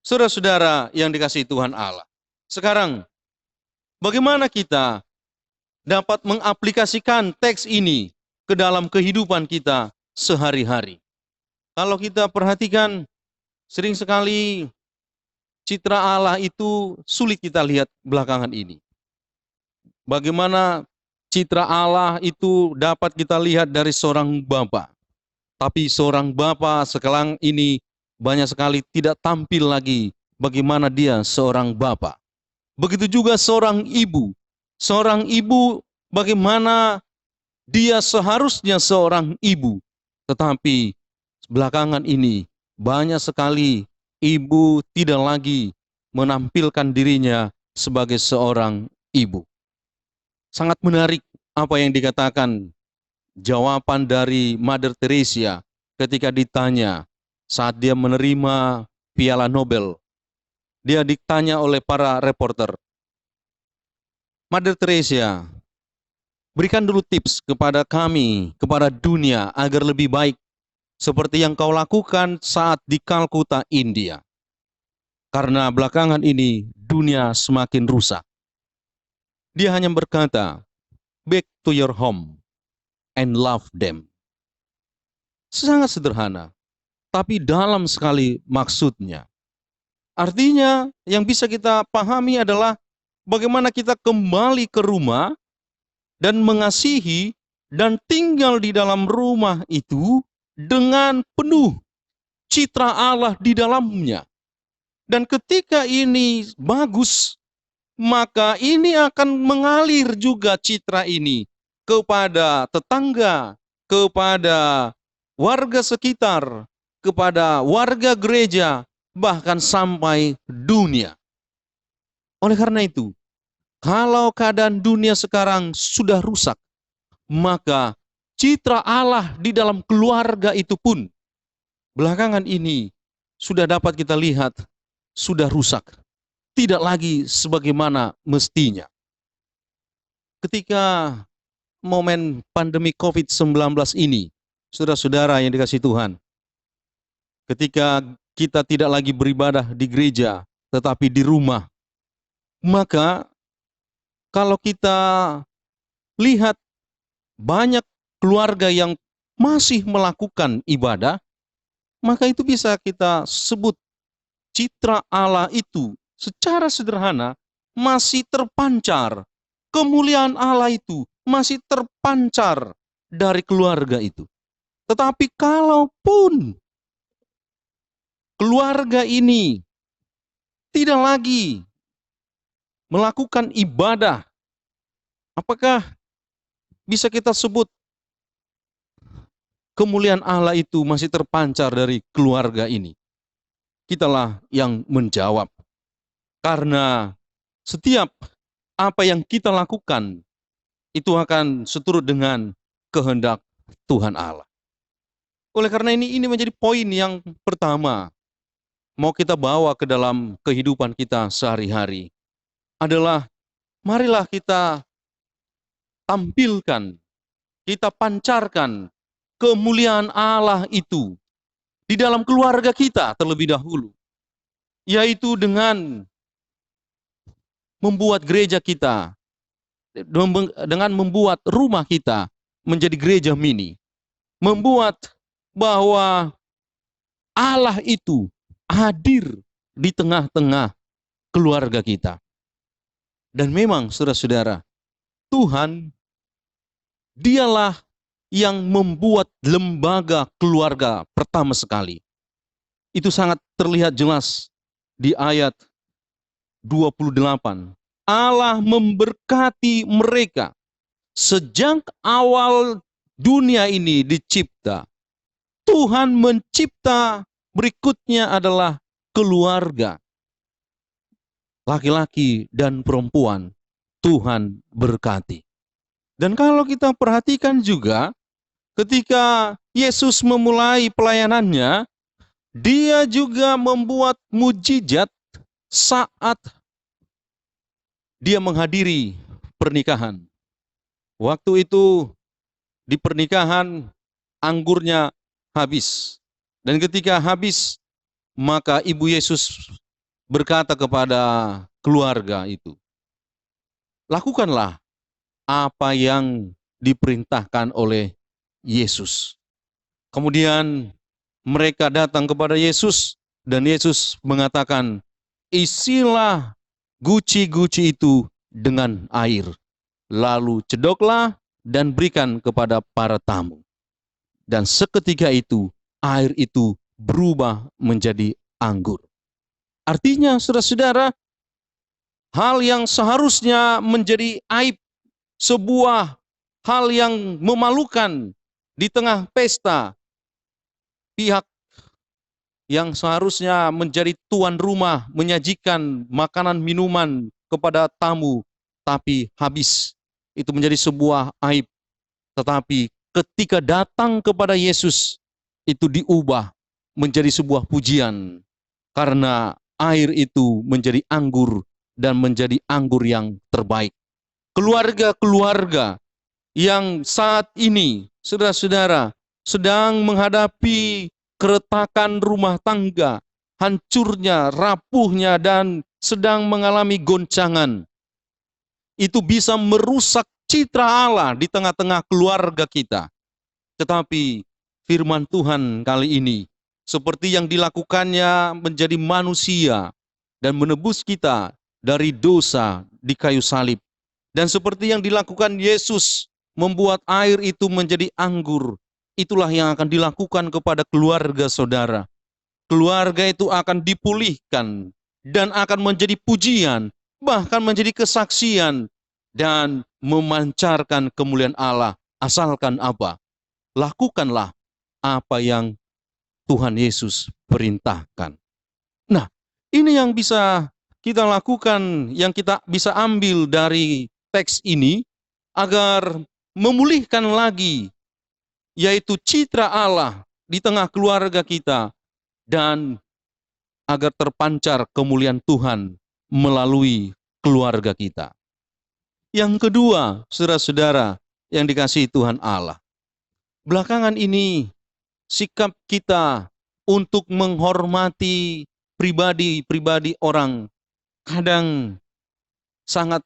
Saudara-saudara yang dikasihi Tuhan Allah, sekarang bagaimana kita dapat mengaplikasikan teks ini ke dalam kehidupan kita sehari-hari? Kalau kita perhatikan, sering sekali citra Allah itu sulit kita lihat belakangan ini. Bagaimana citra Allah itu dapat kita lihat dari seorang bapa. Tapi seorang bapa sekarang ini banyak sekali tidak tampil lagi bagaimana dia seorang bapa. Begitu juga seorang ibu. Seorang ibu bagaimana dia seharusnya seorang ibu. Tetapi belakangan ini banyak sekali ibu tidak lagi menampilkan dirinya sebagai seorang ibu. Sangat menarik apa yang dikatakan jawaban dari Mother Teresa ketika ditanya saat dia menerima Piala Nobel. Dia ditanya oleh para reporter, Mother Teresa, berikan dulu tips kepada kami, kepada dunia agar lebih baik seperti yang kau lakukan saat di Kalkuta, India. Karena belakangan ini dunia semakin rusak. Dia hanya berkata, back to your home and love them. Sangat sederhana, tapi dalam sekali maksudnya. Artinya yang bisa kita pahami adalah bagaimana kita kembali ke rumah dan mengasihi dan tinggal di dalam rumah itu dengan penuh citra Allah di dalamnya. Dan ketika ini bagus, maka ini akan mengalir juga citra ini kepada tetangga, kepada warga sekitar, kepada warga gereja, bahkan sampai dunia. Oleh karena itu, kalau keadaan dunia sekarang sudah rusak, maka citra Allah di dalam keluarga itu pun belakangan ini sudah dapat kita lihat sudah rusak. Tidak lagi sebagaimana mestinya. Ketika momen pandemi COVID-19 ini, saudara-saudara yang dikasihi Tuhan, ketika kita tidak lagi beribadah di gereja, tetapi di rumah, maka kalau kita lihat banyak keluarga yang masih melakukan ibadah, maka itu bisa kita sebut citra Allah itu secara sederhana masih terpancar. Kemuliaan Allah itu masih terpancar dari keluarga itu. Tetapi kalaupun keluarga ini tidak lagi melakukan ibadah, apakah bisa kita sebut kemuliaan Allah itu masih terpancar dari keluarga ini? Kitalah yang menjawab. Karena setiap apa yang kita lakukan itu akan seturut dengan kehendak Tuhan Allah. Oleh karena ini menjadi poin yang pertama mau kita bawa ke dalam kehidupan kita sehari-hari adalah marilah kita tampilkan, kita pancarkan kemuliaan Allah itu di dalam keluarga kita terlebih dahulu, yaitu dengan membuat gereja kita, dengan membuat rumah kita menjadi gereja mini, membuat bahwa Allah itu hadir di tengah-tengah keluarga kita. Dan memang saudara-saudara, Tuhan dialah yang membuat lembaga keluarga pertama sekali. Itu sangat terlihat jelas di ayat 28. Allah memberkati mereka sejak awal dunia ini dicipta. Tuhan mencipta berikutnya adalah keluarga. Laki-laki dan perempuan Tuhan berkati. Dan kalau kita perhatikan juga ketika Yesus memulai pelayanannya, Dia juga membuat mujizat saat dia menghadiri pernikahan. Waktu itu di pernikahan anggurnya habis. Dan ketika habis, maka Ibu Yesus berkata kepada keluarga itu, lakukanlah apa yang diperintahkan oleh Yesus. Kemudian mereka datang kepada Yesus dan Yesus mengatakan, isilah guci-guci itu dengan air. Lalu cedoklah dan berikan kepada para tamu. Dan seketika itu air itu berubah menjadi anggur. Artinya saudara-saudara, hal yang seharusnya menjadi aib, sebuah hal yang memalukan di tengah pesta, pihak yang seharusnya menjadi tuan rumah menyajikan makanan minuman kepada tamu, tapi habis. Itu menjadi sebuah aib. Tetapi ketika datang kepada Yesus, itu diubah menjadi sebuah pujian. Karena air itu menjadi anggur dan menjadi anggur yang terbaik. Keluarga-keluarga yang saat ini, saudara-saudara, sedang menghadapi keretakan rumah tangga, hancurnya, rapuhnya, dan sedang mengalami goncangan, itu bisa merusak citra Allah di tengah-tengah keluarga kita. Tetapi firman Tuhan kali ini, seperti yang dilakukannya menjadi manusia dan menebus kita dari dosa di kayu salib. Dan seperti yang dilakukan Yesus membuat air itu menjadi anggur, itulah yang akan dilakukan kepada keluarga saudara. Keluarga itu akan dipulihkan dan akan menjadi pujian, bahkan menjadi kesaksian dan memancarkan kemuliaan Allah. Asalkan apa? Lakukanlah apa yang Tuhan Yesus perintahkan. Nah, ini yang bisa kita lakukan, yang kita bisa ambil dari teks ini agar memulihkan lagi, yaitu citra Allah di tengah keluarga kita dan agar terpancar kemuliaan Tuhan melalui keluarga kita. Yang kedua, saudara-saudara yang dikasihi Tuhan Allah, belakangan ini sikap kita untuk menghormati pribadi-pribadi orang kadang sangat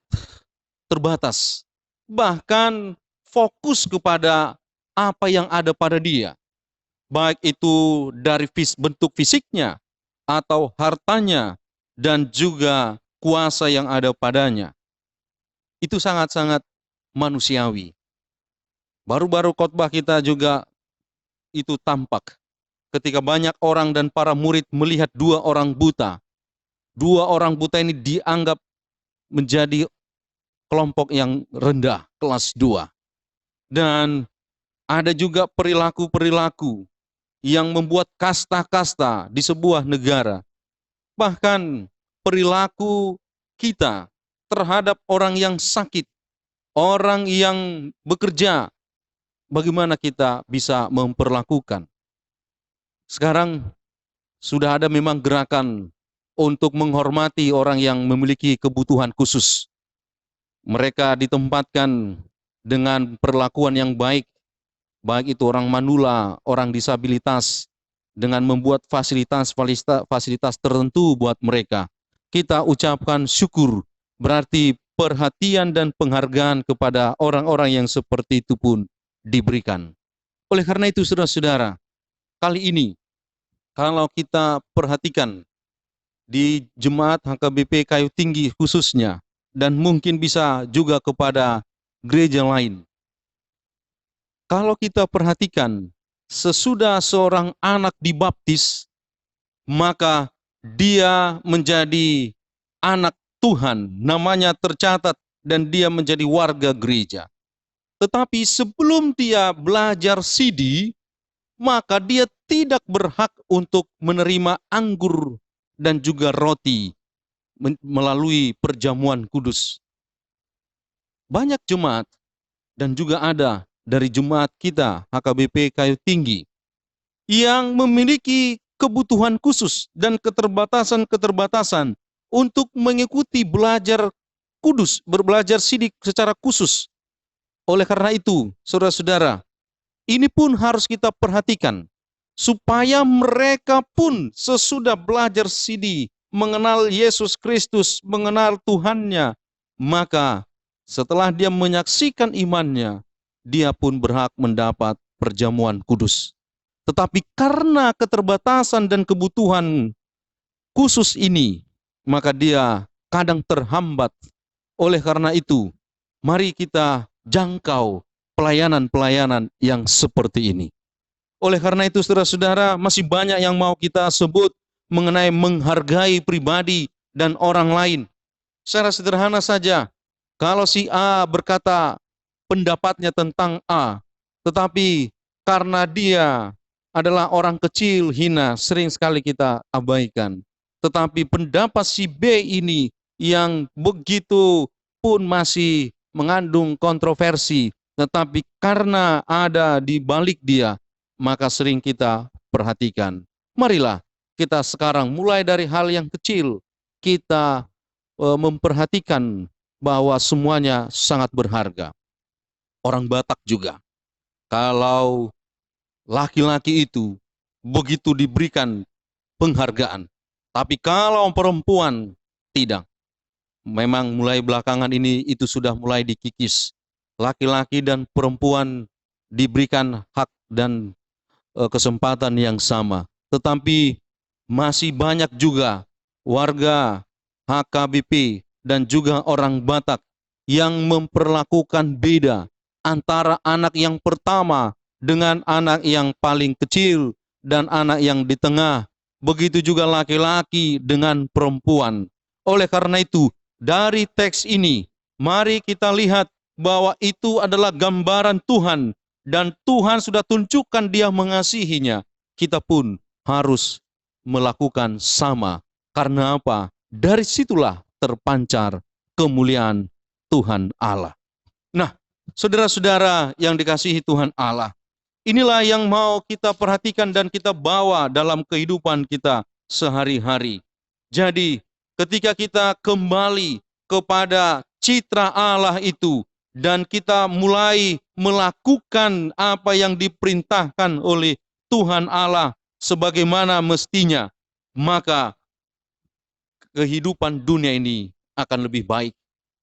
terbatas. Bahkan fokus kepada apa yang ada pada dia. Baik itu dari bentuk fisiknya atau hartanya dan juga kuasa yang ada padanya. Itu sangat-sangat manusiawi. Baru-baru khotbah kita juga itu tampak ketika banyak orang dan para murid melihat dua orang buta. Dua orang buta ini dianggap menjadi kelompok yang rendah, kelas 2. Dan ada juga perilaku-perilaku yang membuat kasta-kasta di sebuah negara. Bahkan perilaku kita terhadap orang yang sakit, orang yang bekerja, bagaimana kita bisa memperlakukan. Sekarang sudah ada memang gerakan untuk menghormati orang yang memiliki kebutuhan khusus. Mereka ditempatkan dengan perlakuan yang baik, baik itu orang manula, orang disabilitas, dengan membuat fasilitas tertentu buat mereka. Kita ucapkan syukur, berarti perhatian dan penghargaan kepada orang-orang yang seperti itu pun diberikan. Oleh karena itu saudara-saudara, kali ini kalau kita perhatikan di Jemaat HKBP Kayu Tinggi khususnya, dan mungkin bisa juga kepada gereja lain. Kalau kita perhatikan, sesudah seorang anak dibaptis, maka dia menjadi anak Tuhan, namanya tercatat dan dia menjadi warga gereja. Tetapi sebelum dia belajar sidi, maka dia tidak berhak untuk menerima anggur dan juga roti melalui perjamuan kudus. Banyak jemaat dan juga ada dari jemaat kita HKBP Kayu Tinggi yang memiliki kebutuhan khusus dan keterbatasan-keterbatasan untuk mengikuti belajar kudus, berbelajar sidik secara khusus. Oleh karena itu, saudara-saudara, ini pun harus kita perhatikan, supaya mereka pun sesudah belajar sidik, mengenal Yesus Kristus, mengenal Tuhannya, maka setelah dia menyaksikan imannya, dia pun berhak mendapat perjamuan kudus. Tetapi karena keterbatasan dan kebutuhan khusus ini, maka dia kadang terhambat. Oleh karena itu, mari kita jangkau pelayanan-pelayanan yang seperti ini. Oleh karena itu, saudara-saudara, masih banyak yang mau kita sebut mengenai menghargai pribadi dan orang lain. Secara sederhana saja, kalau si A berkata pendapatnya tentang A, tetapi karena dia adalah orang kecil, hina, sering sekali kita abaikan. Tetapi pendapat si B ini yang begitu pun masih mengandung kontroversi, tetapi karena ada di balik dia, maka sering kita perhatikan. Marilah kita sekarang mulai dari hal yang kecil, kita memperhatikan bahwa semuanya sangat berharga. Orang Batak juga, kalau laki-laki itu begitu diberikan penghargaan, tapi kalau perempuan tidak. Memang mulai belakangan ini itu sudah mulai dikikis. Laki-laki dan perempuan diberikan hak dan kesempatan yang sama. Tetapi masih banyak juga warga HKBP dan juga orang Batak yang memperlakukan beda antara anak yang pertama dengan anak yang paling kecil dan anak yang di tengah. Begitu juga laki-laki dengan perempuan. Oleh karena itu, dari teks ini, mari kita lihat bahwa itu adalah gambaran Tuhan, dan Tuhan sudah tunjukkan dia mengasihinya. Kita pun harus melakukan sama. Karena apa? Dari situlah terpancar kemuliaan Tuhan Allah. Nah, saudara-saudara yang dikasihi Tuhan Allah, inilah yang mau kita perhatikan dan kita bawa dalam kehidupan kita sehari-hari. Jadi, ketika kita kembali kepada citra Allah itu, dan kita mulai melakukan apa yang diperintahkan oleh Tuhan Allah sebagaimana mestinya, maka kehidupan dunia ini akan lebih baik,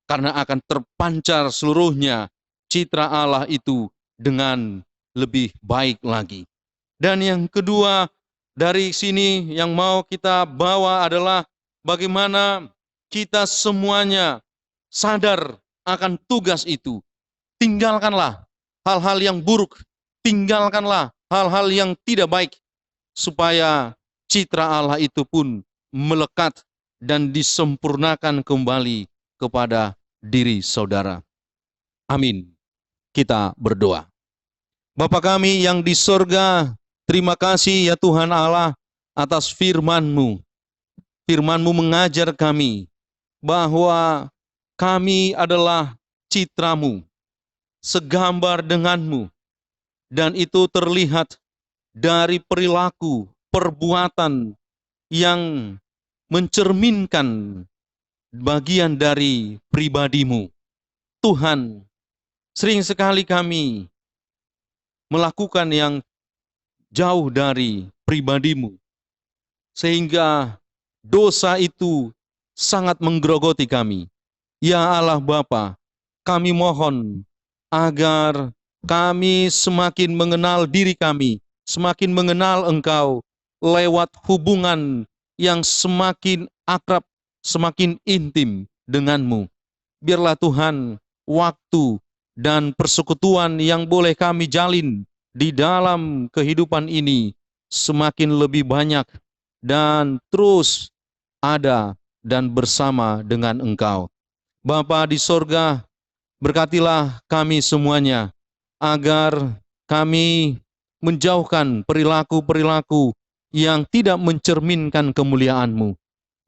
karena akan terpancar seluruhnya citra Allah itu dengan lebih baik lagi. Dan yang kedua, dari sini yang mau kita bawa adalah bagaimana kita semuanya sadar akan tugas itu. Tinggalkanlah hal-hal yang buruk, tinggalkanlah hal-hal yang tidak baik, supaya citra Allah itu pun melekat dan disempurnakan kembali kepada diri saudara. Amin. Kita berdoa. Bapa kami yang di sorga, terima kasih ya Tuhan Allah atas firman-Mu. Firman-Mu mengajar kami bahwa kami adalah citra-Mu, segambar dengan-Mu, dan itu terlihat dari perilaku, perbuatan yang mencerminkan bagian dari pribadi-Mu. Tuhan, sering sekali kami melakukan yang jauh dari pribadi-Mu, sehingga dosa itu sangat menggerogoti kami. Ya Allah Bapa, kami mohon agar kami semakin mengenal diri kami, semakin mengenal Engkau lewat hubungan yang semakin akrab, semakin intim dengan-Mu. Biarlah Tuhan, waktu dan persekutuan yang boleh kami jalin di dalam kehidupan ini semakin lebih banyak dan terus ada dan bersama dengan Engkau. Bapa di sorga, berkatilah kami semuanya, agar kami menjauhkan perilaku-perilaku yang tidak mencerminkan kemuliaan-Mu.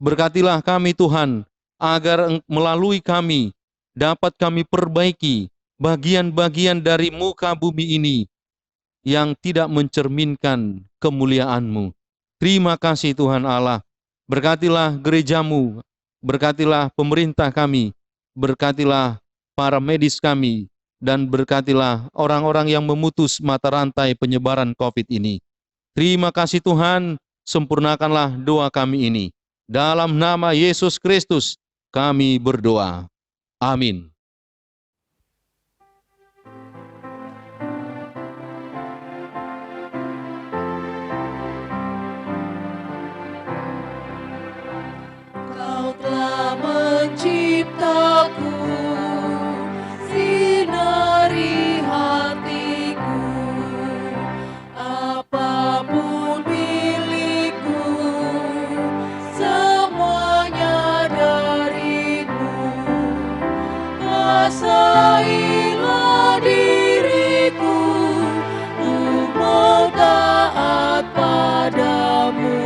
Berkatilah kami Tuhan, agar melalui kami dapat kami perbaiki bagian-bagian dari muka bumi ini yang tidak mencerminkan kemuliaan-Mu. Terima kasih Tuhan Allah. Berkatilah gerejamu, berkatilah pemerintah kami, berkatilah para medis kami, dan berkatilah orang-orang yang memutus mata rantai penyebaran COVID ini. Terima kasih Tuhan, sempurnakanlah doa kami ini. Dalam nama Yesus Kristus kami berdoa. Amin. Kau telah menciptaku, sinari hatiku, apapun milikku, semuanya darimu. Kasailah diriku, untuk mau taat padamu.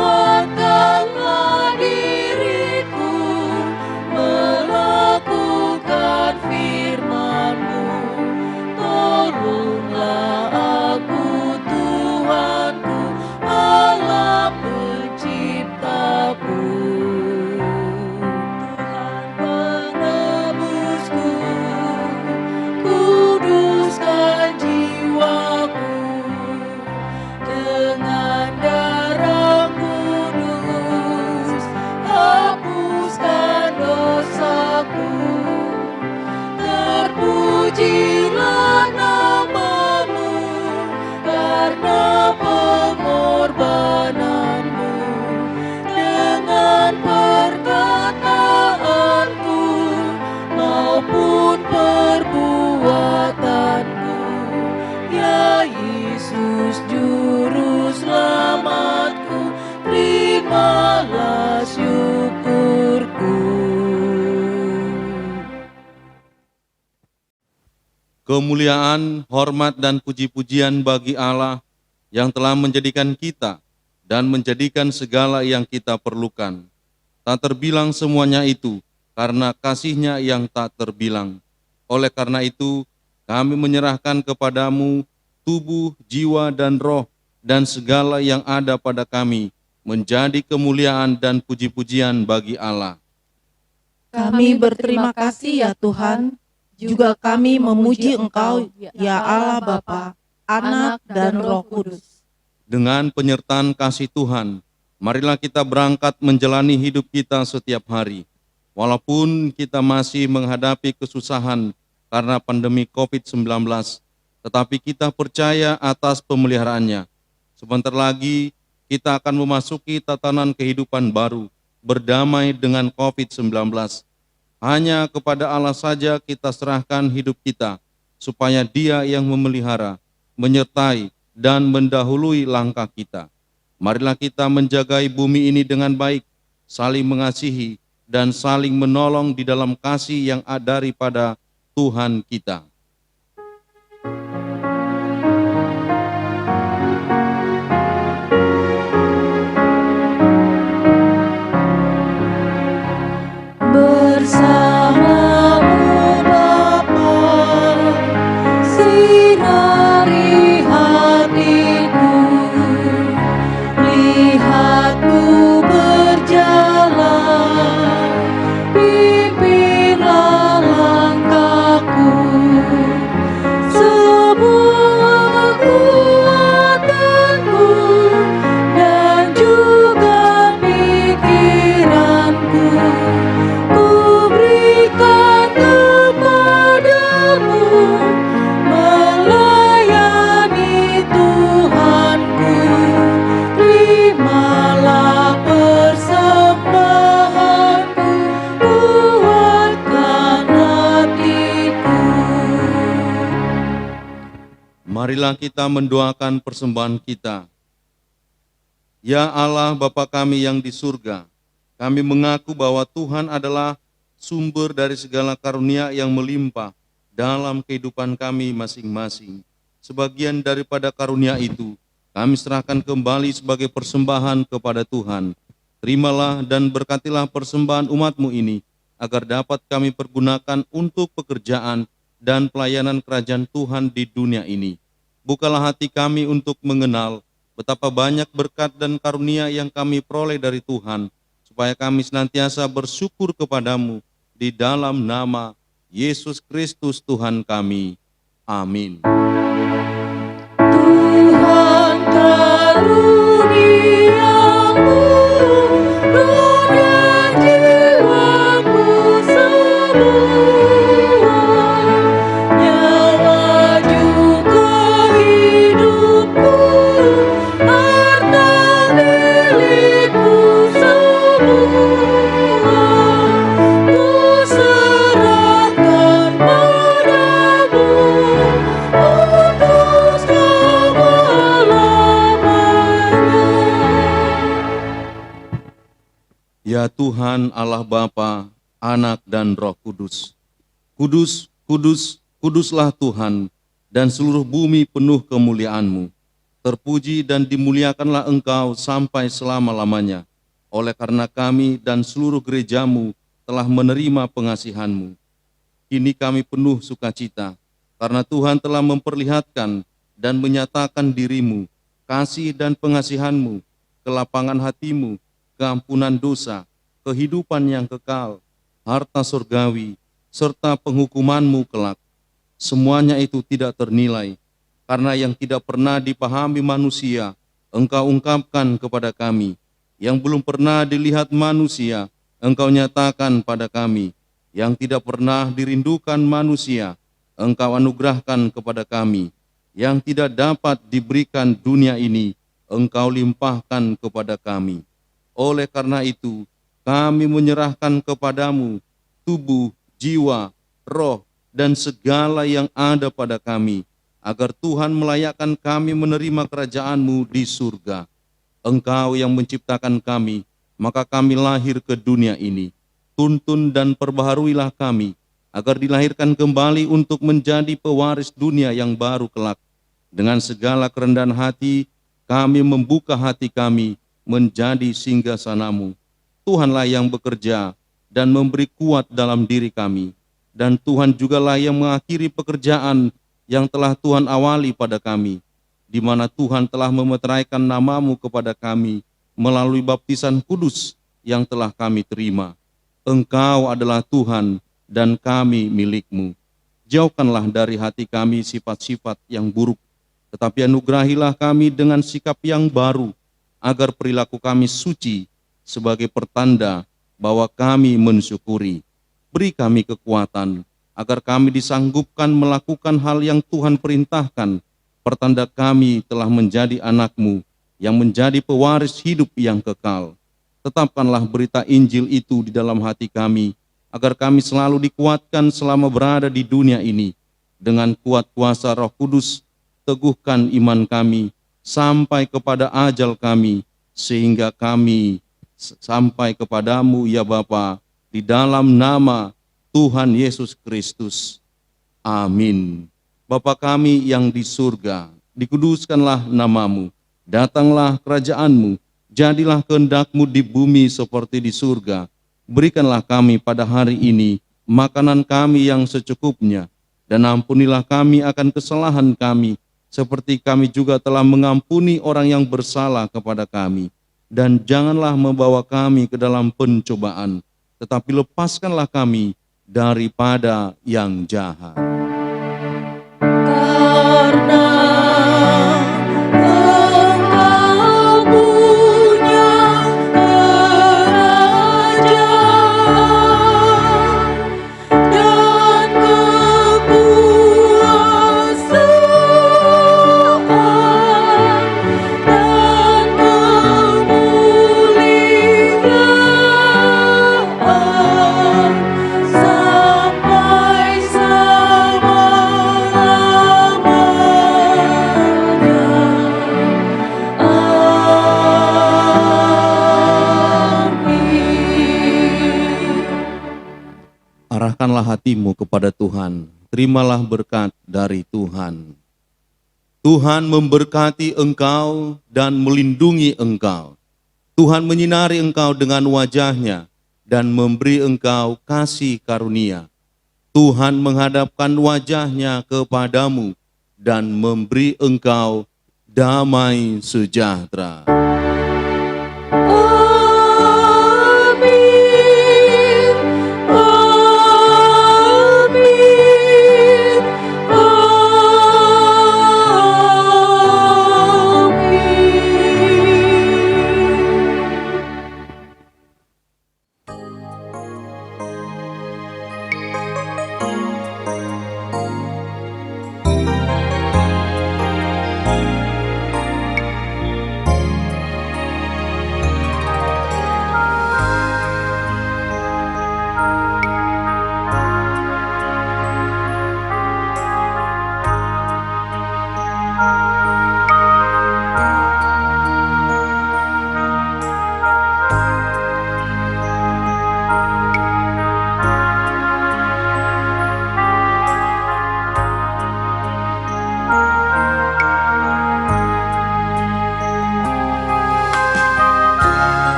Kuatkanlah diriku, melakukan firman-Mu. Tolonglah aku, Tuhanku, Allah penciptaku. Tuhan penebusku, kuduskan jiwaku dengan darah kudus, hapuskan dosaku. Terpujilah nama-Mu karena pengorbananmu. Dengan perkataanku maupun perbuatanku, ya Yesus Juru Selamatku, terimalah syukurku. Kemuliaan, hormat, dan puji-pujian bagi Allah yang telah menjadikan kita dan menjadikan segala yang kita perlukan. Tak terbilang semuanya itu karena kasih-Nya yang tak terbilang. Oleh karena itu, kami menyerahkan kepadamu tubuh, jiwa, dan roh, dan segala yang ada pada kami, menjadi kemuliaan dan puji-pujian bagi Allah. Kami berterima kasih ya Tuhan, juga kami memuji Engkau, ya Allah Bapa, Anak, dan Roh Kudus. Dengan penyertaan kasih Tuhan, marilah kita berangkat menjalani hidup kita setiap hari. Walaupun kita masih menghadapi kesusahan karena pandemi COVID-19, tetapi kita percaya atas pemeliharaannya. Sebentar lagi kita akan memasuki tatanan kehidupan baru, berdamai dengan COVID-19. Hanya kepada Allah saja kita serahkan hidup kita, supaya Dia yang memelihara, menyertai, dan mendahului langkah kita. Marilah kita menjagai bumi ini dengan baik, saling mengasihi, dan saling menolong di dalam kasih yang ada daripada Tuhan kita. Bersamamu Bapa, sinari hatiku, lihatku berjalan, pimpinlah langkahku. Semua kekuatanku dan juga pikiranku kuberikan kepadamu, melayani Tuhanku. Terimalah persembahanku, kuatkan hatiku. Marilah kita mendoakan persembahan kita. Ya Allah Bapa kami yang di surga, kami mengaku bahwa Tuhan adalah sumber dari segala karunia yang melimpah dalam kehidupan kami masing-masing. Sebagian daripada karunia itu, kami serahkan kembali sebagai persembahan kepada Tuhan. Terimalah dan berkatilah persembahan umat-Mu ini, agar dapat kami pergunakan untuk pekerjaan dan pelayanan kerajaan Tuhan di dunia ini. Bukalah hati kami untuk mengenal betapa banyak berkat dan karunia yang kami peroleh dari Tuhan, supaya kami senantiasa bersyukur kepadamu di dalam nama Yesus Kristus Tuhan kami. Amin. Tuhan karuniamu, dunia jiwaku semua, nyawa juga hidupku, harta milikku semua, ku serahkan padamu, untuk selama-lamanya. Ya Tuhan Allah Bapa, Anak dan Roh Kudus. Kudus, kudus, kuduslah Tuhan, dan seluruh bumi penuh kemuliaan-Mu. Terpuji dan dimuliakanlah Engkau sampai selama-lamanya. Oleh karena kami dan seluruh gereja-Mu telah menerima pengasihan-Mu. Kini kami penuh sukacita, karena Tuhan telah memperlihatkan dan menyatakan diri-Mu, kasih dan pengasihan-Mu, kelapangan hati-Mu, keampunan dosa, kehidupan yang kekal, harta surgawi, serta penghukuman-Mu kelak. Semuanya itu tidak ternilai, karena yang tidak pernah dipahami manusia, Engkau ungkapkan kepada kami. Yang belum pernah dilihat manusia, Engkau nyatakan pada kami. Yang tidak pernah dirindukan manusia, Engkau anugerahkan kepada kami. Yang tidak dapat diberikan dunia ini, Engkau limpahkan kepada kami. Oleh karena itu, kami menyerahkan kepadamu tubuh, jiwa, roh, dan segala yang ada pada kami, agar Tuhan melayakkan kami menerima kerajaan-Mu di surga. Engkau yang menciptakan kami, maka kami lahir ke dunia ini. Tuntun dan perbaharuilah kami, agar dilahirkan kembali untuk menjadi pewaris dunia yang baru kelak. Dengan segala kerendahan hati, kami membuka hati kami menjadi singgasana-Mu. Tuhanlah yang bekerja dan memberi kuat dalam diri kami. Dan Tuhan jugalah yang mengakhiri pekerjaan yang telah Tuhan awali pada kami, di mana Tuhan telah memeteraikan nama-Mu kepada kami melalui baptisan kudus yang telah kami terima. Engkau adalah Tuhan dan kami milik-Mu. Jauhkanlah dari hati kami sifat-sifat yang buruk, tetapi anugerahilah kami dengan sikap yang baru, agar perilaku kami suci sebagai pertanda bahwa kami mensyukuri. Beri kami kekuatan, agar kami disanggupkan melakukan hal yang Tuhan perintahkan, pertanda kami telah menjadi anak-Mu, yang menjadi pewaris hidup yang kekal. Tetapkanlah berita Injil itu di dalam hati kami, agar kami selalu dikuatkan selama berada di dunia ini. Dengan kuat kuasa Roh Kudus, teguhkan iman kami, sampai kepada ajal kami, sehingga kami sampai kepadamu ya Bapa, di dalam nama Tuhan Yesus Kristus. Amin. Bapa kami yang di surga, dikuduskanlah nama-Mu, datanglah kerajaan-Mu, jadilah kehendak-Mu di bumi seperti di surga. Berikanlah kami pada hari ini makanan kami yang secukupnya, dan ampunilah kami akan kesalahan kami, seperti kami juga telah mengampuni orang yang bersalah kepada kami. Dan janganlah membawa kami ke dalam pencobaan, tetapi lepaskanlah kami daripada yang jahat. Karena Engkau punya kerajaan dan kekuasaan dan kemuliaan sampai selama-lamanya. Amin. Arahkanlah hatimu kepada Tuhan, terimalah berkat dari Tuhan. Tuhan memberkati engkau dan melindungi engkau. Tuhan menyinari engkau dengan wajah-Nya dan memberi engkau kasih karunia. Tuhan menghadapkan wajah-Nya kepadamu dan memberi engkau damai sejahtera.